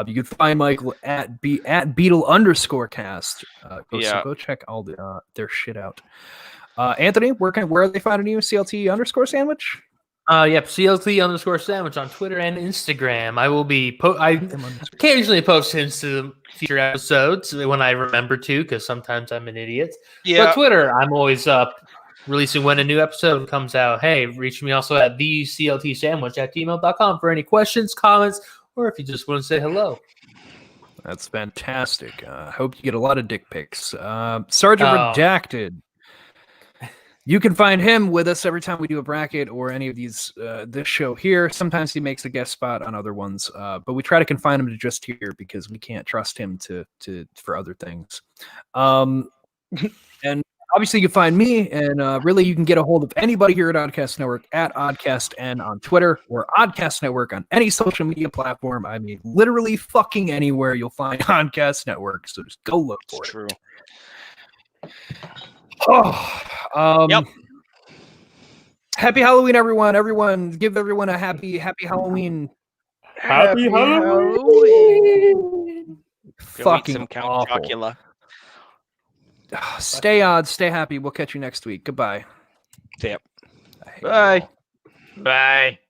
You can find Michael at Beetle_cast. Go check all their shit out. Anthony, where are they finding you? CLT_sandwich?
Yep, CLT_sandwich on Twitter and Instagram. I will be I occasionally post hints to future episodes when I remember to, because sometimes I'm an idiot.
Yeah.
But Twitter, I'm always releasing when a new episode comes out. Hey, reach me also at thecltsandwich@gmail.com for any questions, comments, or if you just want to say hello.
That's fantastic. Hope you get a lot of dick pics. Sergeant Redacted. You can find him with us every time we do a bracket or any of these, this show here. Sometimes he makes a guest spot on other ones, but we try to confine him to just here because we can't trust him for other things. And obviously you can find me, and really you can get a hold of anybody here at Oddcast Network at OddcastN on Twitter or Oddcast Network on any social media platform. I mean, literally fucking anywhere you'll find Oddcast Network, so just go look for it.
True.
Yep. Happy Halloween, everyone! Everyone, give everyone a happy Halloween.
Happy Halloween!
Fucking some
Count
Chocula.
Stay odd, stay happy. We'll catch you next week. Goodbye.
Yep.
Bye. Bye.